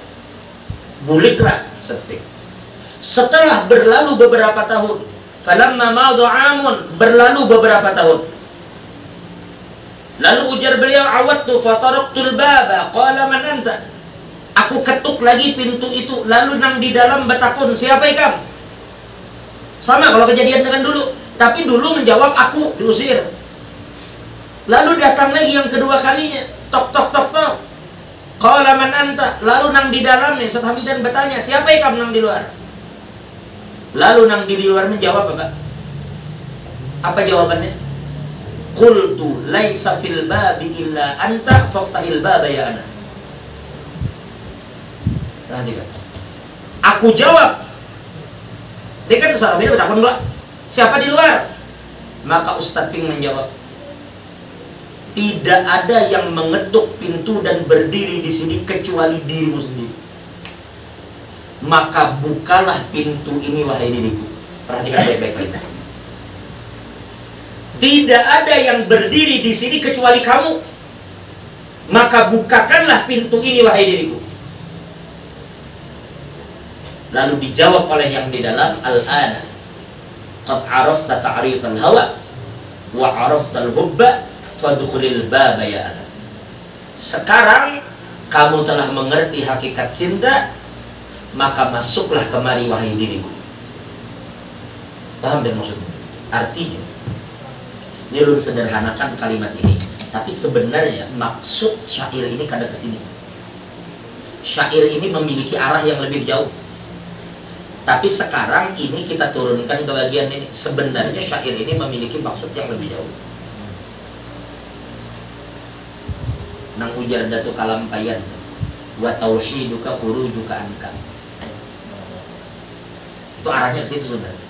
Buliklah Ustadz Ping. Setelah berlalu beberapa tahun, falamma madha amun, berlalu beberapa tahun. Lalu ujar beliau, awattu fataraktul baba, qala man anta. Aku ketuk lagi pintu itu, lalu nang di dalam betakun, siapa ikam? Sama kalau kejadian dengan dulu. Tapi dulu menjawab aku, diusir. Lalu datang lagi yang kedua kalinya, tok tok tok tok. Qala man anta? Lalu nang di dalam nih, Ustaz Hamidan bertanya, siapa ikam nang di luar? Lalu nang di luar menjawab apa? Apa jawabannya? Qultu laisa fil babi illa anta faftahil baba ya ana. Perhatikan. Aku jawab. Dia kan Ustaz Hamidan bertakun pula, siapa di luar? Maka Ustaz Ping menjawab, tidak ada yang mengetuk pintu dan berdiri di sini kecuali dirimu sendiri. Maka bukalah pintu ini wahai diriku. Perhatikan baik-baik lagi. Tidak ada yang berdiri di sini kecuali kamu. Maka bukakanlah pintu ini wahai diriku. Lalu dijawab oleh yang di dalam, al-ana qad arafta ta'rifal hawa wa arafta al-hubba fadkhulil baba ya ana. Sekarang kamu telah mengerti hakikat cinta, maka masuklah kemari wahai diriku. Paham dan maksudnya? Artinya, ini belum sederhanakan kalimat ini, tapi sebenarnya maksud syair ini kada kesini. Syair ini memiliki arah yang lebih jauh. Tapi sekarang ini kita turunkan ke bagian ini. Sebenarnya syair ini memiliki maksud yang lebih jauh. Nang ujar datu kalampayan wa tauhiduka khurujuka anka. Itu arahnya ke situ sebenarnya.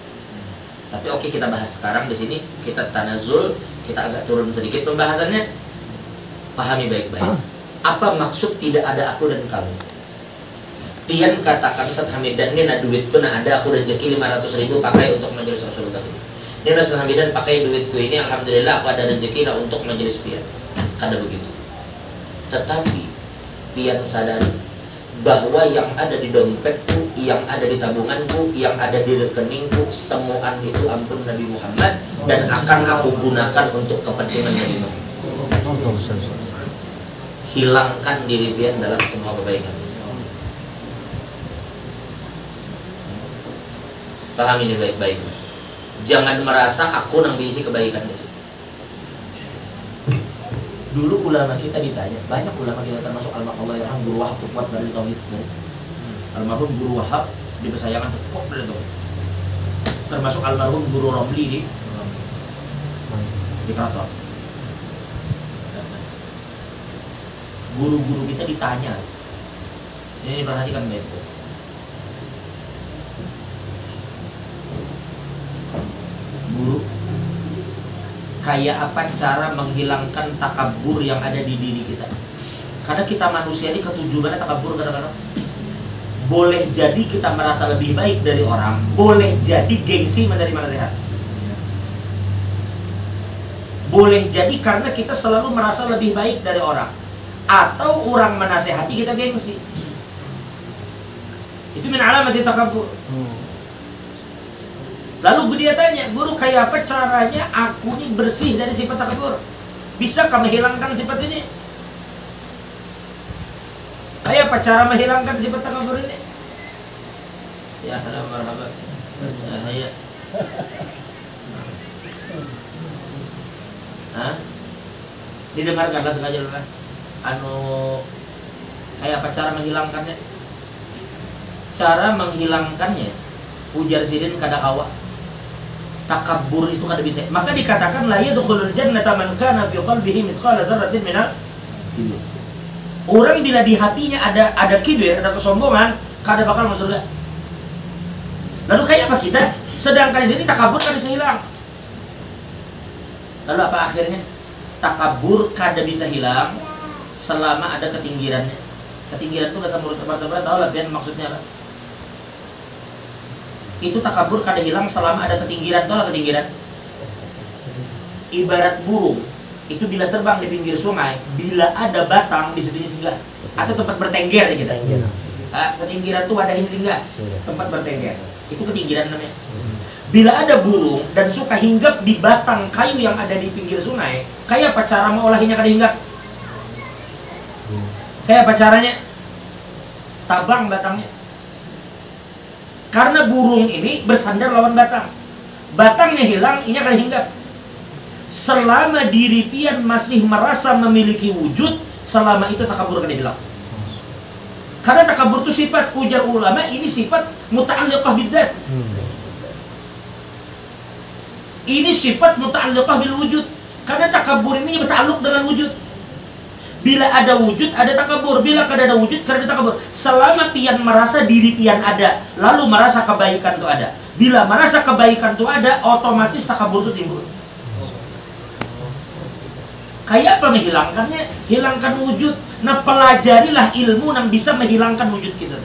Tapi oke, kita bahas sekarang di sini, kita tanazul, kita agak turun sedikit pembahasannya. Pahami baik-baik. Apa maksud tidak ada aku dan kamu? Pian katakan Ustaz Hamidan, ini na duitku na ada, aku rezeki 500.000 pakai untuk majelis Rasulullah. Ini Ustaz Hamidan pakai duitku ini, alhamdulillah aku ada rezeki na untuk majelis pian. Kada begitu. Tetapi pian sadari bahwa yang ada di dompetku, yang ada di tabunganku, yang ada di rekeningku, semuaan itu ampun Nabi Muhammad dan akan aku gunakan untuk kepentingan Nabi Muhammad. Hilangkan diri pian dalam semua kebaikan. Paham ini baik-baik. Jangan merasa aku nang diisi kebaikan itu. Dulu ulama kita ditanya, banyak ulama kita termasuk almarhum Guru Wahab kuat dari tauhid. Almarhum Guru Wahab di Pesayangan kuat dari tauhid. Termasuk almarhum Guru Romli di Keraton. Guru-guru kita ditanya. Ini perhatikan baik-baik. Guru, kayak apa cara menghilangkan takabur yang ada di diri kita? Karena kita manusia ini ketujuannya takabur kadang-kadang. Boleh jadi kita merasa lebih baik dari orang, boleh jadi gengsi menerima nasihat. Boleh jadi karena kita selalu merasa lebih baik dari orang, atau orang menasehati kita gengsi. Itu min alamati takabur. Lalu dia tanya, guru kayak apa caranya aku ini bersih dari sifat takabur? Bisa kami hilangkan sifat ini? Kayak apa cara menghilangkan sifat takabur ini? Ya, halo marhaban. Ya. Hah? Didengarkanlah sengaja dulu kan. Kayak apa cara menghilangkannya? Cara menghilangkannya, ujar sidin kada kawa. Takabur itu kada bisa. Maka dikatakan la yadkhulul jannata man kana fi qalbihi mithqala dzarratin minal kibr. Orang bila di hatinya ada kibir, ada kesombongan, kada bakal masuk surga. Lalu kayak apa kita? Sedangkan di sini takabur kada bisa hilang. Lalu apa akhirnya? Takabur kada bisa hilang selama ada ketinggirannya. Ketinggiran itu bahasa mulut tebal-tebal, tahu lah biar maksudnya apa? Itu takabur kada hilang selama ada ketinggiran. Tahu lah ketinggiran? Ibarat burung itu bila terbang di pinggir sungai, bila ada batang di situnya singgah atau tempat bertengger kita. Ketinggiran itu wadahin singgah, tempat bertengger. Itu ketinggiran namanya. Bila ada burung dan suka hinggap di batang kayu yang ada di pinggir sungai, kayak apa cara mengolahinya kada hinggap? Kayak apa caranya? tabang batangnya. Karena burung ini bersandar lawan batang. Batangnya hilang, ini akan hinggap. Selama diri pian masih merasa memiliki wujud, selama itu takabur akan hilang. Karena takabur itu sifat, ujar ulama, ini sifat muta'alliqah bidzat. Ini sifat muta'alliqah bil wujud. Karena takabur ini bertakluk dengan wujud. Bila ada wujud, ada takabur. Bila kada ada wujud, kada ada takabur. Selama pian merasa diri pian ada, lalu merasa kebaikan itu ada. Bila merasa kebaikan itu ada, otomatis takabur itu timbul. Kayak apa menghilangkannya? Hilangkan wujud. Nah, pelajarilah ilmu yang bisa menghilangkan wujud kita.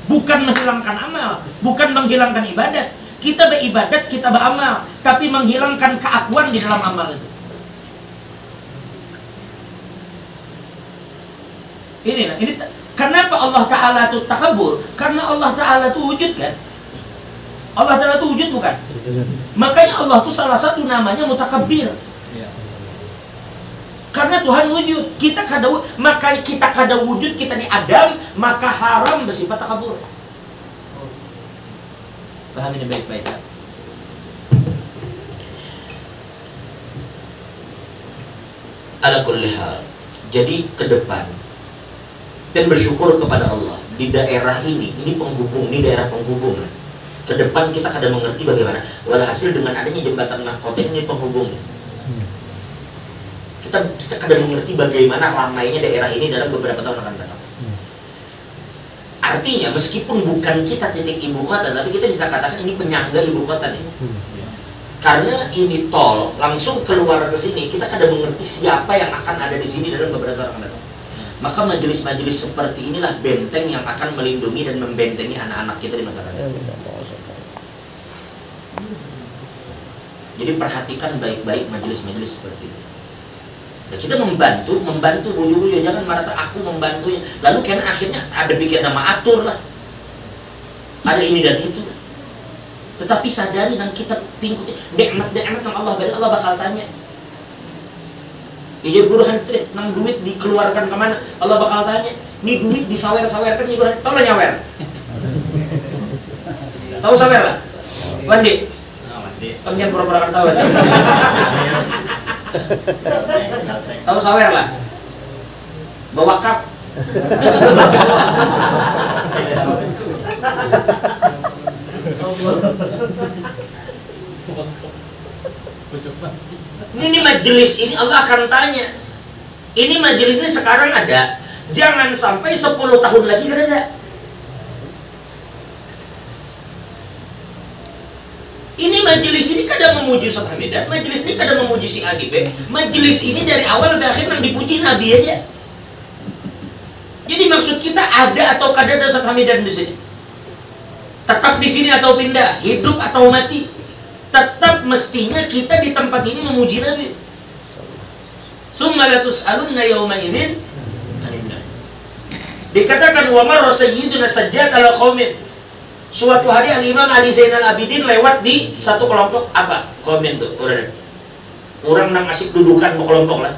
Bukan menghilangkan amal, bukan menghilangkan ibadat. Kita beribadat, kita beramal, tapi menghilangkan keakuan di dalam amal itu. Ini kenapa Allah Ta'ala itu takabur? Karena Allah Ta'ala itu wujud kan? Allah Ta'ala itu wujud bukan? Makanya Allah itu salah satu namanya mutakabbir. Karena Tuhan wujud, maka kita kada wujud, kita ni Adam, maka haram bersifat takabur. Paham ini baik-baik. Ala kulli hal. Jadi ke depan dan bersyukur kepada Allah di daerah ini penghubung, ini daerah penghubung. Ke depan kita kada mengerti bagaimana. Walhasil dengan adanya jembatan Mahkotin ini penghubung. Kita kada mengerti bagaimana ramainya daerah ini dalam beberapa tahun akan datang. Artinya meskipun bukan kita titik ibu kota, tapi kita bisa katakan ini penyangga ibu kota nih. Karena ini tol langsung keluar ke sini, kita kada mengerti siapa yang akan ada di sini dalam beberapa tahun akan datang. Maka majelis-majelis seperti inilah benteng yang akan melindungi dan membentengi anak-anak kita di masa depan. Jadi perhatikan baik-baik majelis-majelis seperti ini. Nah, kita membantu buju-buju, jangan merasa aku membantunya. Lalu karena akhirnya ada bikin nama atur lah, ada ini dan itu. Tetapi sadari dan kita pingkuti nikmat yang Allah beri, Allah bakal tanya. Iya guru hantri, nang duit dikeluarkan kemana? Allah bakal tanya. Ini duit disawer-sawerkan, ini guru tahu lah nyawer. Tahu sawer lah, Wandi. Kemudian pura-pura kan tahu. Tahu sawer lah, bawa kap. Ini majelis ini Allah akan tanya. Ini majelis ini sekarang ada, jangan sampai 10 tahun lagi kan ada. Ini majelis ini kadang memuji Ustaz Hamidan, majelis ini kadang memuji si A si B. Majelis ini dari awal sampai akhir yang dipuji Nabi aja. Jadi maksud kita ada atau kada ada Ustaz Hamidan di sini. Tetap di sini atau pindah, hidup atau mati, tetap mestinya kita di tempat ini memuji Nabi. Summa la tus'alunna yawma idzin 'anil nar. Dikatakan wa marra sayyiduna sajjad ala qaumin. Suatu hari Al-Imam Ali Zainal Abidin lewat di satu kelompok apa? Komen tuh, orang nang asik dudukan mau kelompok lah.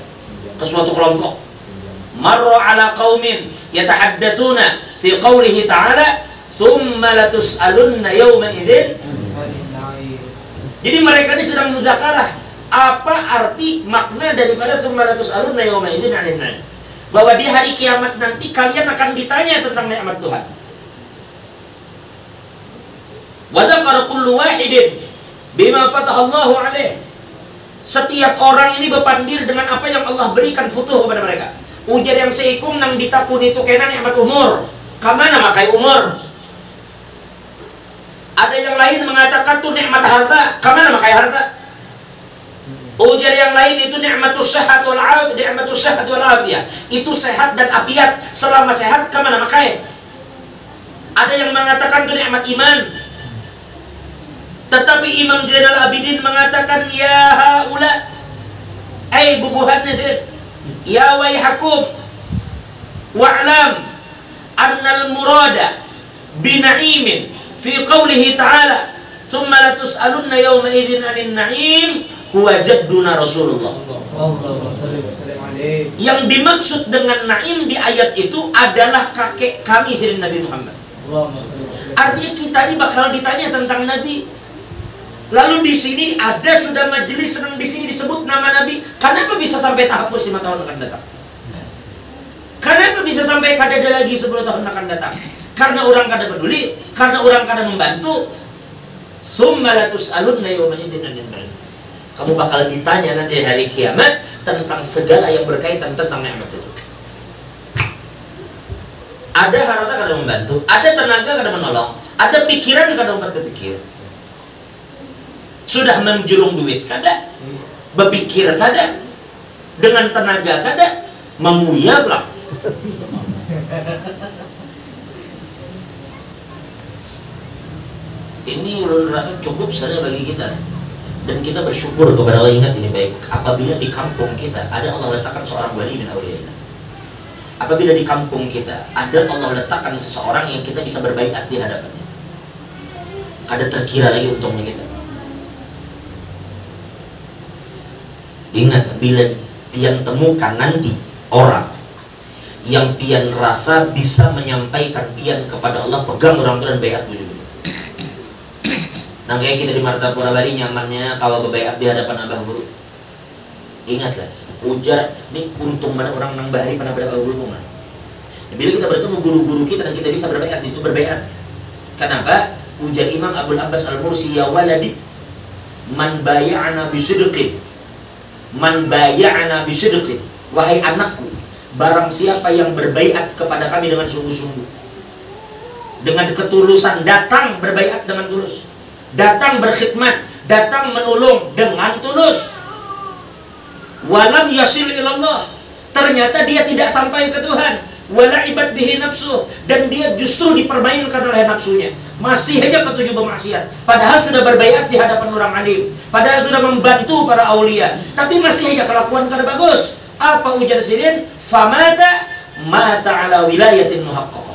Ke suatu kelompok. Marra ala qaumin yatahaddatsuna fi qaulihi ta'ala, "Tsumma latus'alunna yawma idzin." Jadi mereka ini sedang muzakarah. Apa arti makna daripada "Tsumma latus'alunna yawma idzin 'anil nar"? Bahwa di hari kiamat nanti kalian akan ditanya tentang nikmat Tuhan. Wa dzakara kullu wahidin bima fatahallahu alaih. Setiap orang ini berpandir dengan apa yang Allah berikan futuh kepada mereka. Ujar yang seikum nang ditakun itu kena nikmat umur. Kamana makai umur? Ada yang lain mengatakan tuh nikmat harta. Kamana makai harta? Ujar yang lain itu nikmatus sehat wal afiyah, nikmatus sehat wal afiyah. Itu sehat dan afiat. Selama sehat kamana makai? Ada yang mengatakan itu nikmat iman. Tetapi Imam Zainal Abidin mengatakan, ya haula, bubuhannya sih, ya waihakum, wa'lam annal murada bina'imin fi qawlihi ta'ala, thumma latus'alunna yawma idzin 'anil na'im, huwa jadduna Rasulullah. Yang dimaksud dengan naim di ayat itu adalah kakek kami Sayyidina Nabi Muhammad. Artinya kita ini bakal ditanya tentang Nabi. Lalu di sini ada sudah majelis senang di sini disebut nama Nabi. Kenapa bisa sampai terhapus 5 tahun akan datang? Kenapa bisa sampai kada ada lagi 10 tahun akan datang? Karena orang kada peduli, karena orang kada membantu. Summa la tus'alunna yawma idzin 'anil na'im. Kamu bakal ditanya nanti hari kiamat tentang segala yang berkaitan tentang nikmat itu. Ada harta kada membantu, ada tenaga kada menolong, ada pikiran kada sempat berpikir. Sudah menjulung duit kada, berpikir kada, dengan tenaga kada, memuyab lah. Ini ulun rasa cukup saja bagi kita, dan kita bersyukur kepada Allah. Ingat ini baik, apabila di kampung kita ada Allah letakkan seorang wali min auliya, apabila di kampung kita ada Allah letakkan seseorang yang kita bisa berbaiat di hadapannya, kada terkira lagi untungnya kita. Ingat, bila pian temukan nanti orang yang pian rasa bisa menyampaikan pian kepada Allah, pegang orang tua dan baiat dulu. Nah, kayak kita di Martapura Bali nyamannya kalau berbaiat di hadapan abah guru. Ingatlah, ujar ini untung mana orang nang bahari pada abah guru mana. Bila kita bertemu guru-guru kita dan kita bisa berbaiat di situ berbaiat. Kenapa? Ujar Imam Abdul Abbas Al-Mursi, ya waladi man bay'ana bisidqin. Man bay'ana bisidqin. Wahai anakku, barang siapa yang berbaiat kepada kami dengan sungguh-sungguh, dengan ketulusan, datang berbaiat dengan tulus, datang berkhidmat, datang menolong dengan tulus, walam yasil ilallah, ternyata dia tidak sampai ke Tuhan, wala ibad bihi nafsuh, dan dia justru dipermainkan oleh nafsunya, masih aja ketujuh bermaksiat, padahal sudah berbaiat di hadapan orang alim, padahal sudah membantu para aulia, tapi masih aja kelakuan kada bagus. Apa ujar Sirin? Famata mata ala wilayatin muhaqqaqah.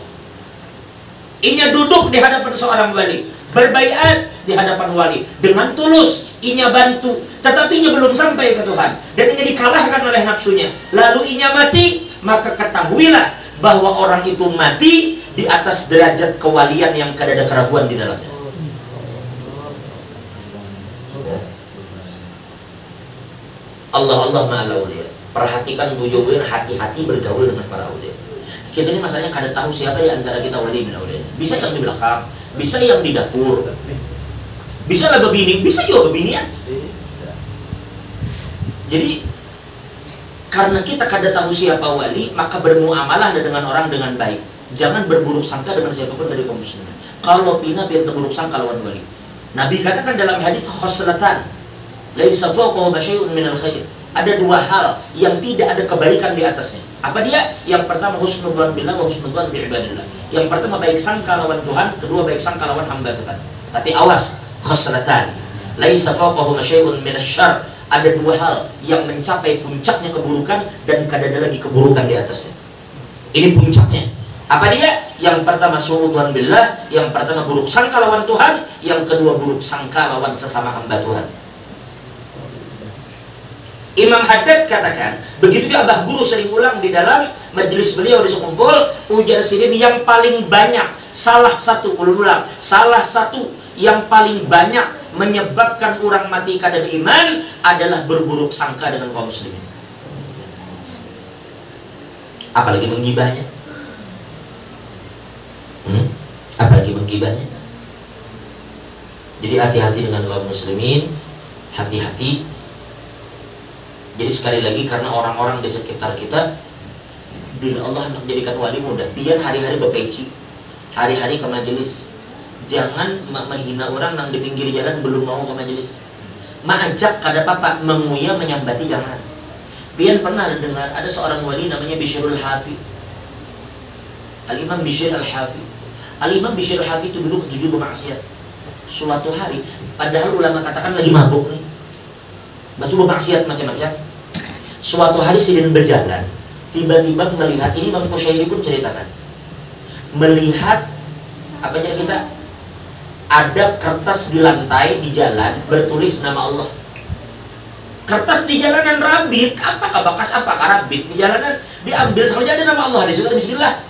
Inya duduk di hadapan seorang wali, berbaiat di hadapan wali dengan tulus, inya bantu, tetapi inya belum sampai ke Tuhan, dan inya dikalahkan oleh nafsunya, lalu inya mati. Maka ketahuilah bahwa orang itu mati di atas derajat kewalian yang kada ada keraguan di dalamnya. Allah ma'al auliya. Perhatikan bujubir, hati-hati bergaul dengan para aulia. Kita ini masalahnya kada tahu siapa di antara kita wali min aulia. Bisa yang di belakang, bisa yang di dapur, bisa lah bebini, bisa juga bebinian. Jadi karena kita kada tahu siapa wali, maka bermuamalah dengan orang dengan baik. Jangan berburuk sangka dengan siapapun dari kaum muslimin. Kalau pina biar berburuk sangka lawan wali. Nabi katakan dalam hadis khoslatan, laisa fawqahu syai'un minal khair. Ada dua hal yang tidak ada kebaikan di atasnya. Apa dia? Yang pertama husnudzan billah wa husnudzan bi ibadillah. Yang pertama baik sangka lawan Tuhan, kedua baik sangka lawan hamba Tuhan. Tapi awas, khoslatan, laisa fawqahu syai'un minasyarr. Ada dua hal yang mencapai puncaknya keburukan dan kada ada lagi keburukan di atasnya. Ini puncaknya. Apa dia? Yang pertama suudzon billah, yang pertama buruk sangka lawan Tuhan, yang kedua buruk sangka lawan sesama hamba Tuhan. Imam Haddad katakan, begitu juga Abah Guru sering ulang di dalam majelis beliau di sekumpul, ujar Sirin yang paling banyak, salah satu yang paling banyak menyebabkan orang mati kada beriman adalah berburuk sangka dengan kaum muslimin. Apalagi menggibahnya. Apalagi menggibahnya. Jadi hati-hati dengan kaum muslimin, hati-hati. Jadi sekali lagi, karena orang-orang di sekitar kita, bila Allah hendak menjadikan wali muda, pian hari-hari berpeci, hari-hari ke majelis. Jangan menghina orang yang di pinggir jalan belum mau ke majelis. Mengajak kada apa-apa, menguya menyambati jangan. Pian pernah dengar ada seorang wali namanya Bishrul Hafi. Al-Imam Bishr Al-Hafi. Al-Imam Bishr Al-Hafi itu dulu ketujuh bermaksiat. Suatu hari, padahal ulama katakan lagi mabuk nih, batu bermaksiat macam-macam. Suatu hari sedang berjalan, tiba-tiba melihat, ini Imam Qushairi pun ceritakan, melihat apa kita, ada kertas di lantai di jalan bertulis nama Allah. Kertas di jalanan rabit, apakah bekas apakah rabit di jalanan diambil saja ada nama Allah di situ bismillah.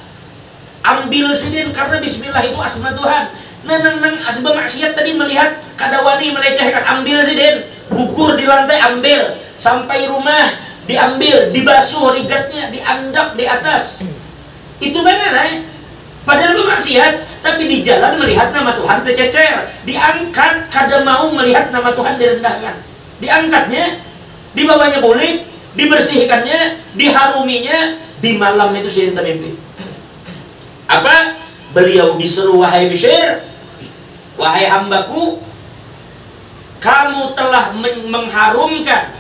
Ambil sidin karena bismillah itu asma Tuhan. Nang asbab maksiat tadi melihat kadawani melecehkan, ambil sidin, gugur di lantai ambil, sampai rumah diambil, dibasuh rigatnya, diandak di atas. Itu benar padahal bermaksiat, tapi di jalan melihat nama Tuhan tercecer, diangkat, kada mau melihat nama Tuhan direndahkan. Diangkatnya, dibawanya bulik, dibersihkannya, diharuminya, di malam itu sidin termimpi. Apa? Beliau diseru, wahai Bishr, wahai hambaku, kamu telah mengharumkan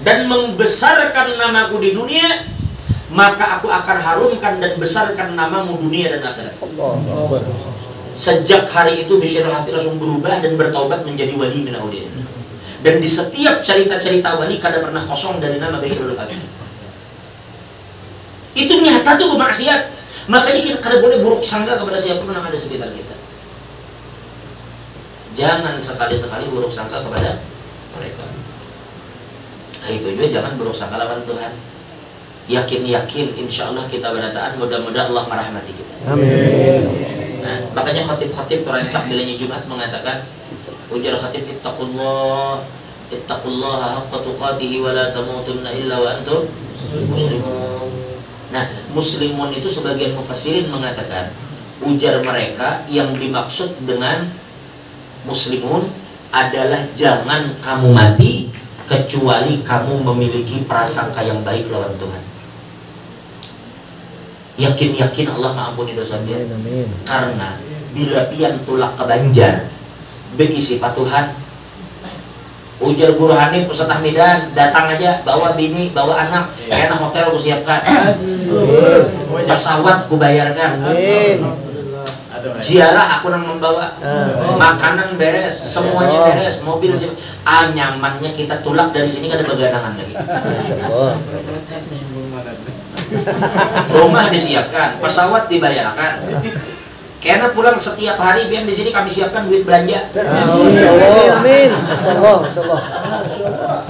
dan membesarkan namaku di dunia, maka aku akan harumkan dan besarkan namamu dunia dan akhirat. Sejak hari itu Bishr al-Hafi langsung berubah dan bertaubat menjadi wali min auliya. Dan di setiap cerita-cerita wali kada pernah kosong dari nama Bishr al-Hafi. Itu nyata tuh bermaksiat. Makanya kita kada boleh buruk sangka kepada siapapun yang ada sekitar kita. Jangan sekali-sekali buruk sangka kepada mereka. Kayak itu juga jangan buruk sangka lawan Tuhan. Yakin insya Allah kita berataan, mudah-mudahan Allah merahmati kita. Amin. Nah, makanya khatib-khatib perancak bilanya Jumat mengatakan, ujar khatib, ittaqullaha haqqa tuqatihi wa la tamutunna illa wa antum muslimun. Nah, muslimun itu sebagian mufassirin mengatakan, ujar mereka yang dimaksud dengan muslimun adalah jangan kamu mati kecuali kamu memiliki prasangka yang baik lawan Tuhan. Yakin Allah mengampuni dosa dia. Karena bila pian tulak ke banjar berisi patuhan, ujar Guru Hanif Ustaz Hamidan, datang aja bawa bini, bawa anak, karena hotel ku siapkan, pesawat ku bayarkan, ziarah aku nang membawa, makanan beres, semuanya beres, mobil nyamannya kita tulak dari sini kada beganangan lagi. Rumah disiapkan, pesawat dibayarkan. Karena pulang setiap hari biar di sini kami siapkan duit belanja. Amin. Masyaallah.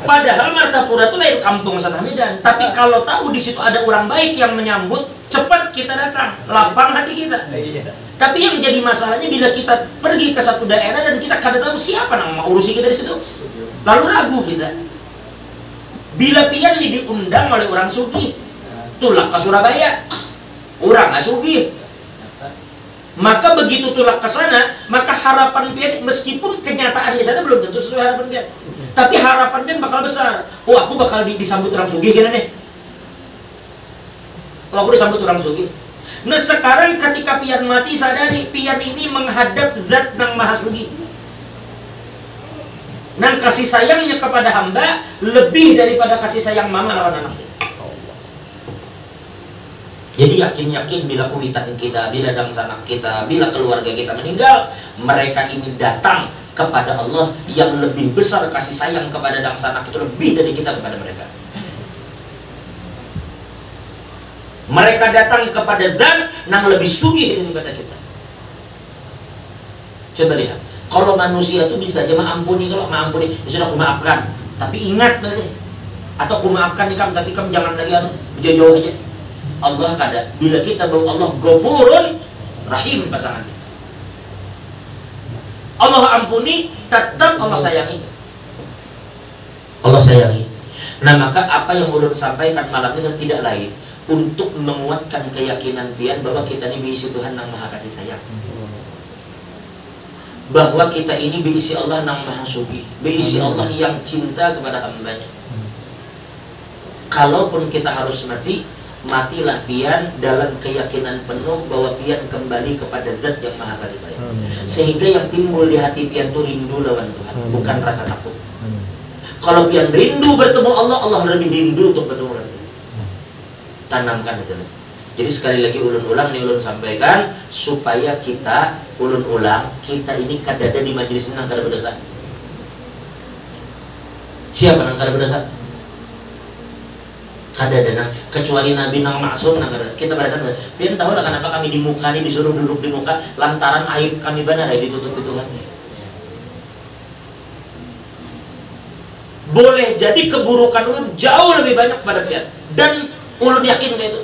Padahal Martapura itu lain kampung Ustaz Hamidan, tapi kalau tahu di situ ada orang baik yang menyambut, cepat kita datang, lapang hati kita. Tapi yang jadi masalahnya bila kita pergi ke satu daerah dan kita kada tahu siapa yang mau urusi kita di situ, lalu ragu kita. Bila pian diundang oleh orang sugih, tulak ke Surabaya, orang nggak sugih, maka begitu tulak ke sana, maka harapan pian meskipun kenyataan di sana belum tentu sesuai harapan pian, tapi harapan pian bakal besar. Oh, aku bakal disambut orang sugih gini nih. Oh, aku disambut orang sugih. Nah sekarang ketika pian mati, sadari pian ini menghadap zat yang maha sugih. Nang kasih sayangnya kepada hamba lebih daripada kasih sayang mama lawan anaknya. Jadi yakin bila kuitan kita, bila dangsanak kita, bila keluarga kita meninggal, mereka ini datang kepada Allah yang lebih besar kasih sayang kepada dangsanak itu lebih dari kita kepada mereka. Mereka datang kepada zat yang lebih sugih daripada kita. Coba lihat, kalau manusia itu bisa aja mengampuni, kalau mengampuni ya sudah aku maafkan, tapi ingat masih, atau aku maafkan nih kamu, tapi kamu jangan lagi jauh aja. Allah kada, bila kita bawa Allah Ghafurun Rahim pasangan. Allah ampuni, tetap Allah sayangi. Allah sayangi. Nah maka apa yang ulun sampaikan malam ini tidak lain untuk menguatkan keyakinan pian bahwa kita ini diisi Tuhan yang Maha Kasih Sayang. Bahwa kita ini diisi Allah yang Maha Sugih, diisi Allah yang cinta kepada hambanya. Kalaupun kita harus mati, matilah pian dalam keyakinan penuh bahwa pian kembali kepada zat yang Maha Kasih Sayang. Sehingga yang timbul di hati pian itu rindu lawan Tuhan, bukan rasa takut. Kalau pian rindu bertemu Allah, Allah lebih rindu untuk bertemu dengan Tuhan. Tanamkan itu. Jadi sekali lagi ulun ulang nih, ulun sampaikan supaya kita ulun ulang, kita ini kadada di majelis ini nang kada berdosa. Siapa nang kada berdosa? Kada ada, kecuali Nabi nang maksum nang kada. Kita berkata, pian tahu lah kenapa kami di muka ini disuruh duduk di muka, lantaran aib kami benar ditutup Tuhan. Boleh jadi keburukan ulun jauh lebih banyak pada pian, dan ulun yakin kayak itu.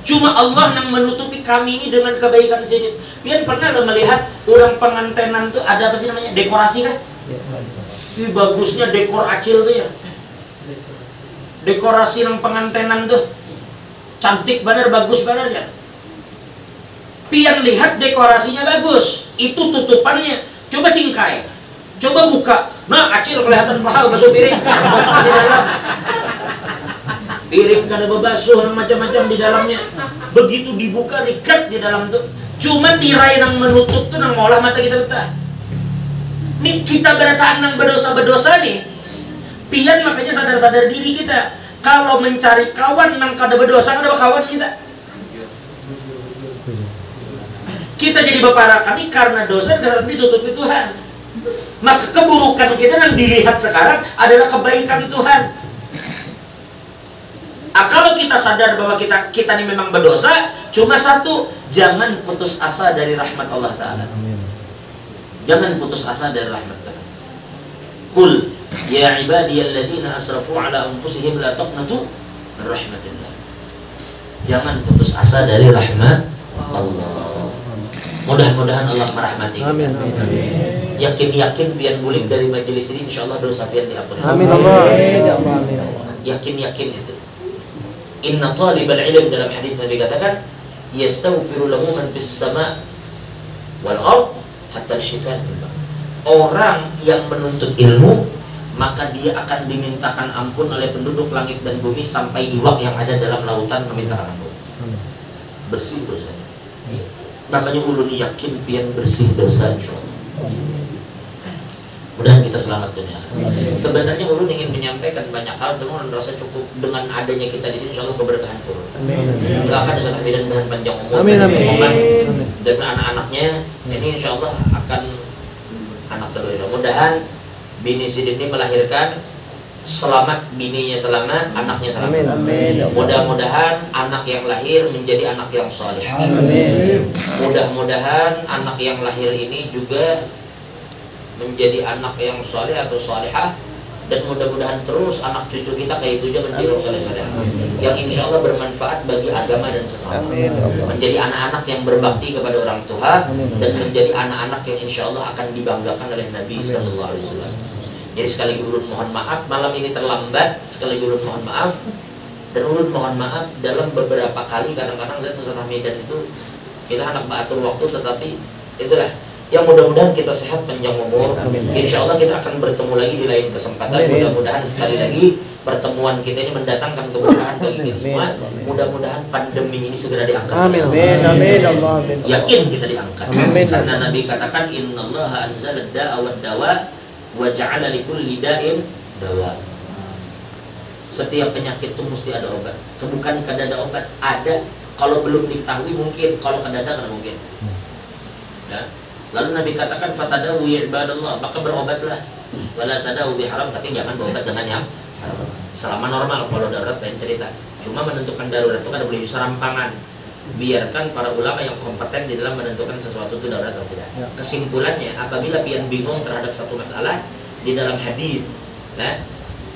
Cuma Allah yang menutupi kami ini dengan kebaikan sedikit. Pian pernah lo melihat orang pengantenan tuh ada apa sih namanya, dekorasi kan? Ih, bagusnya dekor acil tuh ya. Dekorasi yang pengantenan tuh cantik bener, bagus bener ya. Pian lihat dekorasinya bagus, itu tutupannya. Coba singkai, coba buka. Nah, acil kelihatan mahal basuh piring di dalam. Piring kada bebasuh macam-macam di dalamnya. Begitu dibuka rikat di dalam tuh. Cuma tirai yang menutup tuh nang ngolah mata kita betah. Nih kita berataan nang berdosa-berdosa nih. Pian makanya sadar-sadar diri kita. Kalau mencari kawan nang kada berdosa, kada kawan kita. Kita jadi beparakan ini karena dosa dan ditutupi Tuhan. Maka keburukan kita yang dilihat sekarang adalah kebaikan Tuhan. Kalau kita sadar bahwa kita ini memang berdosa, cuma satu, jangan putus asa dari rahmat Allah Ta'ala. Jangan putus asa dari rahmat Tuhan. Qul ya ibadiyalladzina asrafu ala anfusihim la taqnatu min rahmatillah. Jangan putus asa dari rahmat Allah. Mudah-mudahan Allah merahmati kita. Amin. Yakin-yakin pian bulik dari majelis ini, insyaallah dosa pian diampuni. Amin Allah. Ya Allah. Amin. Yakin-yakin itu. Inna talibal ilm, dalam hadis Nabi katakan, yastaghfiru lahu man fis sama' wal ard hatta al-hitan fil bahr. Orang yang menuntut ilmu, maka dia akan dimintakan ampun oleh penduduk langit dan bumi sampai iwak yang ada dalam lautan memintakan ampun. Bersih dosa. Makanya ulun yakin pian bersih dosa insyaallah. Mudah kita selamat dunia. Sebenarnya ulun ingin menyampaikan banyak hal, cuma ulun rasa cukup dengan adanya kita di sini, insyaallah keberkahan turun. Enggak akan Ustaz Hamidan dengan panjang umur dan anak-anaknya ini insyaallah akan anak kedua. Mudah-mudahan bini Sidin ini melahirkan selamat, bininya selamat, anaknya selamat. Mudah-mudahan anak yang lahir menjadi anak yang saleh. Mudah-mudahan anak yang lahir ini juga menjadi anak yang saleh atau salihah, dan mudah-mudahan terus anak cucu kita kayak itu juga menjadi saleh-saleh yang insya Allah bermanfaat bagi agama dan sesama, menjadi anak-anak yang berbakti kepada orang tua, dan menjadi anak-anak yang insya Allah akan dibanggakan oleh Nabi Sallallahu Alaihi Wasallam. Jadi sekali ulun mohon maaf malam ini terlambat, sekali ulun mohon maaf, dan ulun mohon maaf dalam beberapa kali kadang-kadang saya Ustaz Hamidan itu kita anak mengatur waktu, tetapi itulah yang mudah-mudahan kita sehat panjang umur. Insya Allah kita akan bertemu lagi di lain kesempatan. Mudah-mudahan sekali lagi pertemuan kita ini mendatangkan keberkahan bagi kita semua. Mudah-mudahan pandemi ini segera diangkat. Amin. Amin. Yakin kita diangkat. Karena Nabi katakan innallaha anzala ad-da'a wad-dawa wa ja'ala likulli da'in dawa. Setiap penyakit itu mesti ada obat. Bukan kada ada obat, ada. Kalau belum diketahui mungkin, kalau kada ada kan mungkin. Ya. Lalu Nabi katakan fatadawu ya ibadallah, maka berobatlah. Wala tadawu biharam, tapi jangan berobat dengan yang haram. Selama normal, kalau darurat lain cerita. Cuma menentukan darurat itu kan boleh serampangan. Biarkan para ulama yang kompeten di dalam menentukan sesuatu itu darurat atau tidak. Kesimpulannya, apabila pian bingung terhadap satu masalah, di dalam hadis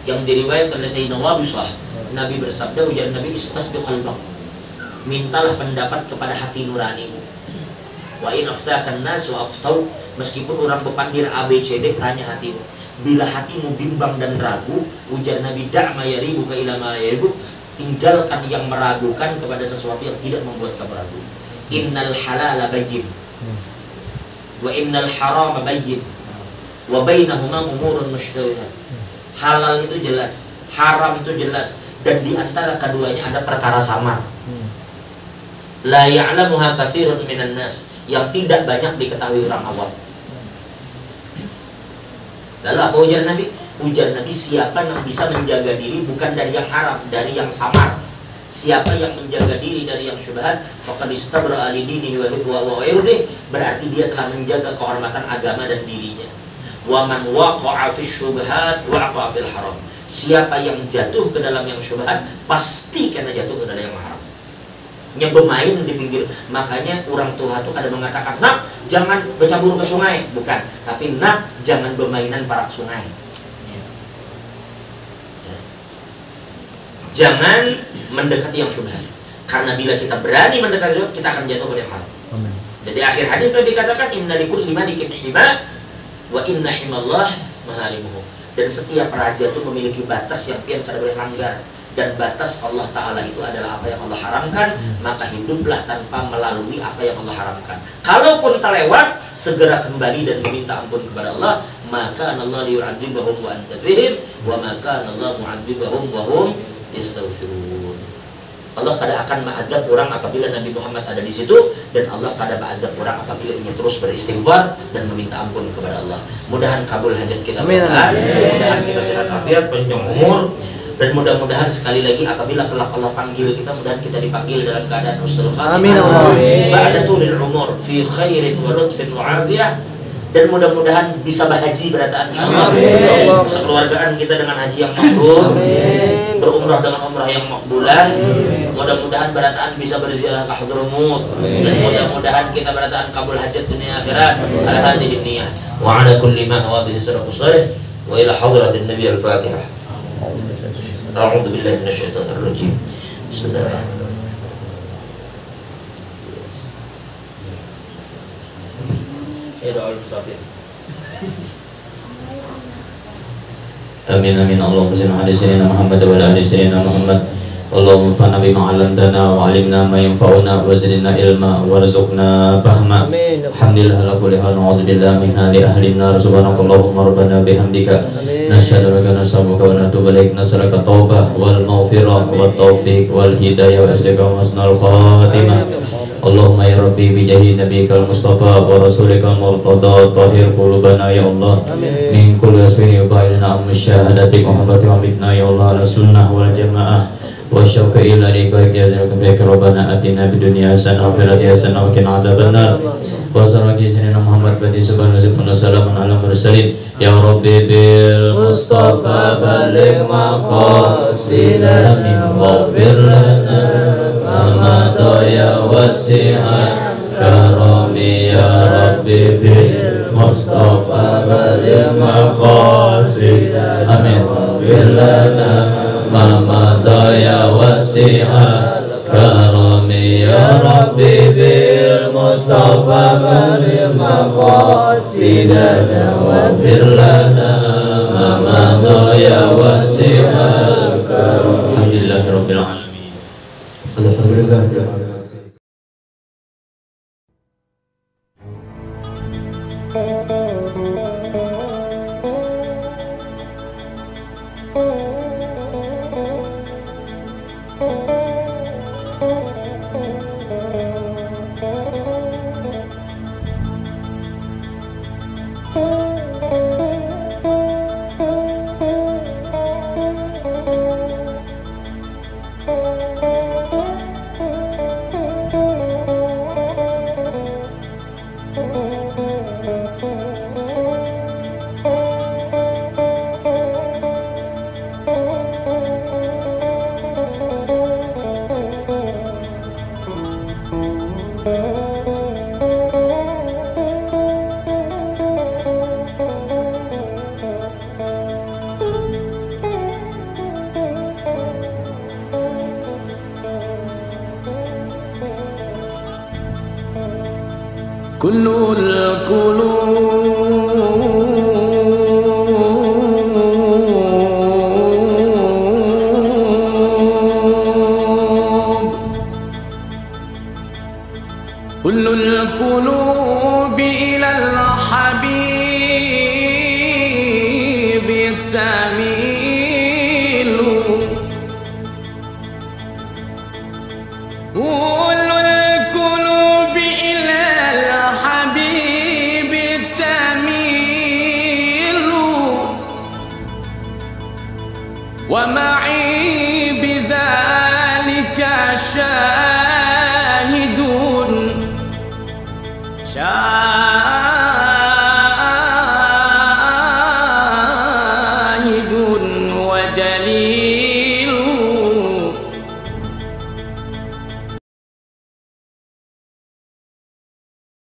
yang diriwayatkan oleh Sayyidina Wabisah, Nabi bersabda, ujar Nabi, istafti qalbak, mintalah pendapat kepada hati nuranimu. Wa in aftakan nas wa aftau, meskipun orang bepandir ABCD, tanya hatimu. Bila hatimu bimbang dan ragu, ujar Nabi, da'ma yaribu ka ila ma yaribu, tinggalkan yang meragukan kepada sesuatu yang tidak membuat kamu ragu. Innal halala bayyin wa innal harama bayyin wa bainahuma umurun mushtabihat. Halal itu jelas, haram itu jelas, dan di antara keduanya ada perkara samar. La ya'lamuha katsirun minan nas, yang tidak banyak diketahui orang awam. Lalu apa ujar Nabi? Ujar Nabi, siapa yang bisa menjaga diri bukan dari yang haram, dari yang samar. Siapa yang menjaga diri dari yang syubhat, faqad istabra'a li dinihi wa irdihi, berarti dia telah menjaga kehormatan agama dan dirinya. Wa man waqa'a fi syubhat waqa'a fil haram. Siapa yang jatuh ke dalam yang syubhat, pasti kena jatuh ke dalam yang haram. nyebemain di pinggir. Makanya orang tua tuh kadang mengatakan, nak jangan bercabur ke sungai, bukan, tapi nak jangan bermainan parak sungai. Jangan mendekati yang syubhat, karena bila kita berani mendekati syubhat, kita akan jatuh pada yang haram. Jadi akhir hadis Nabi katakan, inna likulli malikin hima wa inna himallah maharimuhu. Dan setiap raja itu memiliki batas yang pian kada boleh langgar. Dan batas Allah Ta'ala itu adalah apa yang Allah haramkan. Maka hiduplah tanpa melalui apa yang Allah haramkan. Kalaupun terlewat, segera kembali dan meminta ampun kepada Allah. Maka Allah liyu'adzibahum wa anta fihim, wa maka Allah mu'adzibahum wa hum yastaghfirun. Allah kada akan mengazab orang apabila Nabi Muhammad ada di situ, dan Allah kada mengazab orang apabila ingin terus beristighfar dan meminta ampun kepada Allah. Mudahan kabul hajat kita, mudahan kita sehat afiat, panjang umur, dan mudah-mudahan sekali lagi apabila kelak Allah panggil kita, mudahan kita dipanggil dalam keadaan husnul khatimah, ba'datul umur fi khairin wa lutfin wa afiyah, dan mudah-mudahan bisa berhaji berataan insyaallah. Sekeluargaan kita dengan haji yang mabrur, berumrah dengan umrah yang makbulah. Mudah-mudahan berataan bisa berziarah ke Hadramut, dan mudah-mudahan kita berataan kabul hajat dunia akhirat ala hadhihi niyyah wa ala kulli ma huwa bihi salafus salih wa ila hadratin nabi al-fatihah. A'udzu billahi minasyaitonir rajim. Bismillahirrahmanirrahim. Amin amin. Allahumma shalli ala sayyidina Muhammad wa ala ali sayyidina Muhammad. Allahumma fa'na bima 'allamtana wa 'allimna ma yanfa'una wa zidna ilma warzuqna fahma. Alhamdulillah ala kulli hal, na'udzu billahi min hali ahli an-nar. Subhanakallahumma rabbana bihamdika nasyhadu an la ilaha illa anta wa natubu ilaik. Nas'aluka taubah wal maghfirah wat taufiq wal hidayah wa istiqamah husnul khatimah. Allahumma ya Rabbi bijahi nabiyikal mustafa wa rasulikal murtada tahhir qulubana ya Allah min kulli aswin yubayyana musyahadati Muhammad wa mitna ya Allah ala sunnah wal jamaah wa syauqa ila liqa'i ya Rabbana atina bid dunya hasanah wa fil akhirati hasanah wa qina adzabannar wa sallallahu sayyidina Muhammad wa sallallahu salamun ala mursalin ya Rabbi bil mustafa baligh maqasidana min waghfir lana Amado ya wasi'at karami ya Rabbi bil Mustafa baligh maqasid. Amin. Bilana Amado ya wasi'at karami ya Rabbi bil Mustafa baligh maqasid. Wa bilana Amado ya wasi'at karami. Alhamdulillahirabbil alamin. Alhamdulillah. كل القلوب إلى الحبيب تميل وما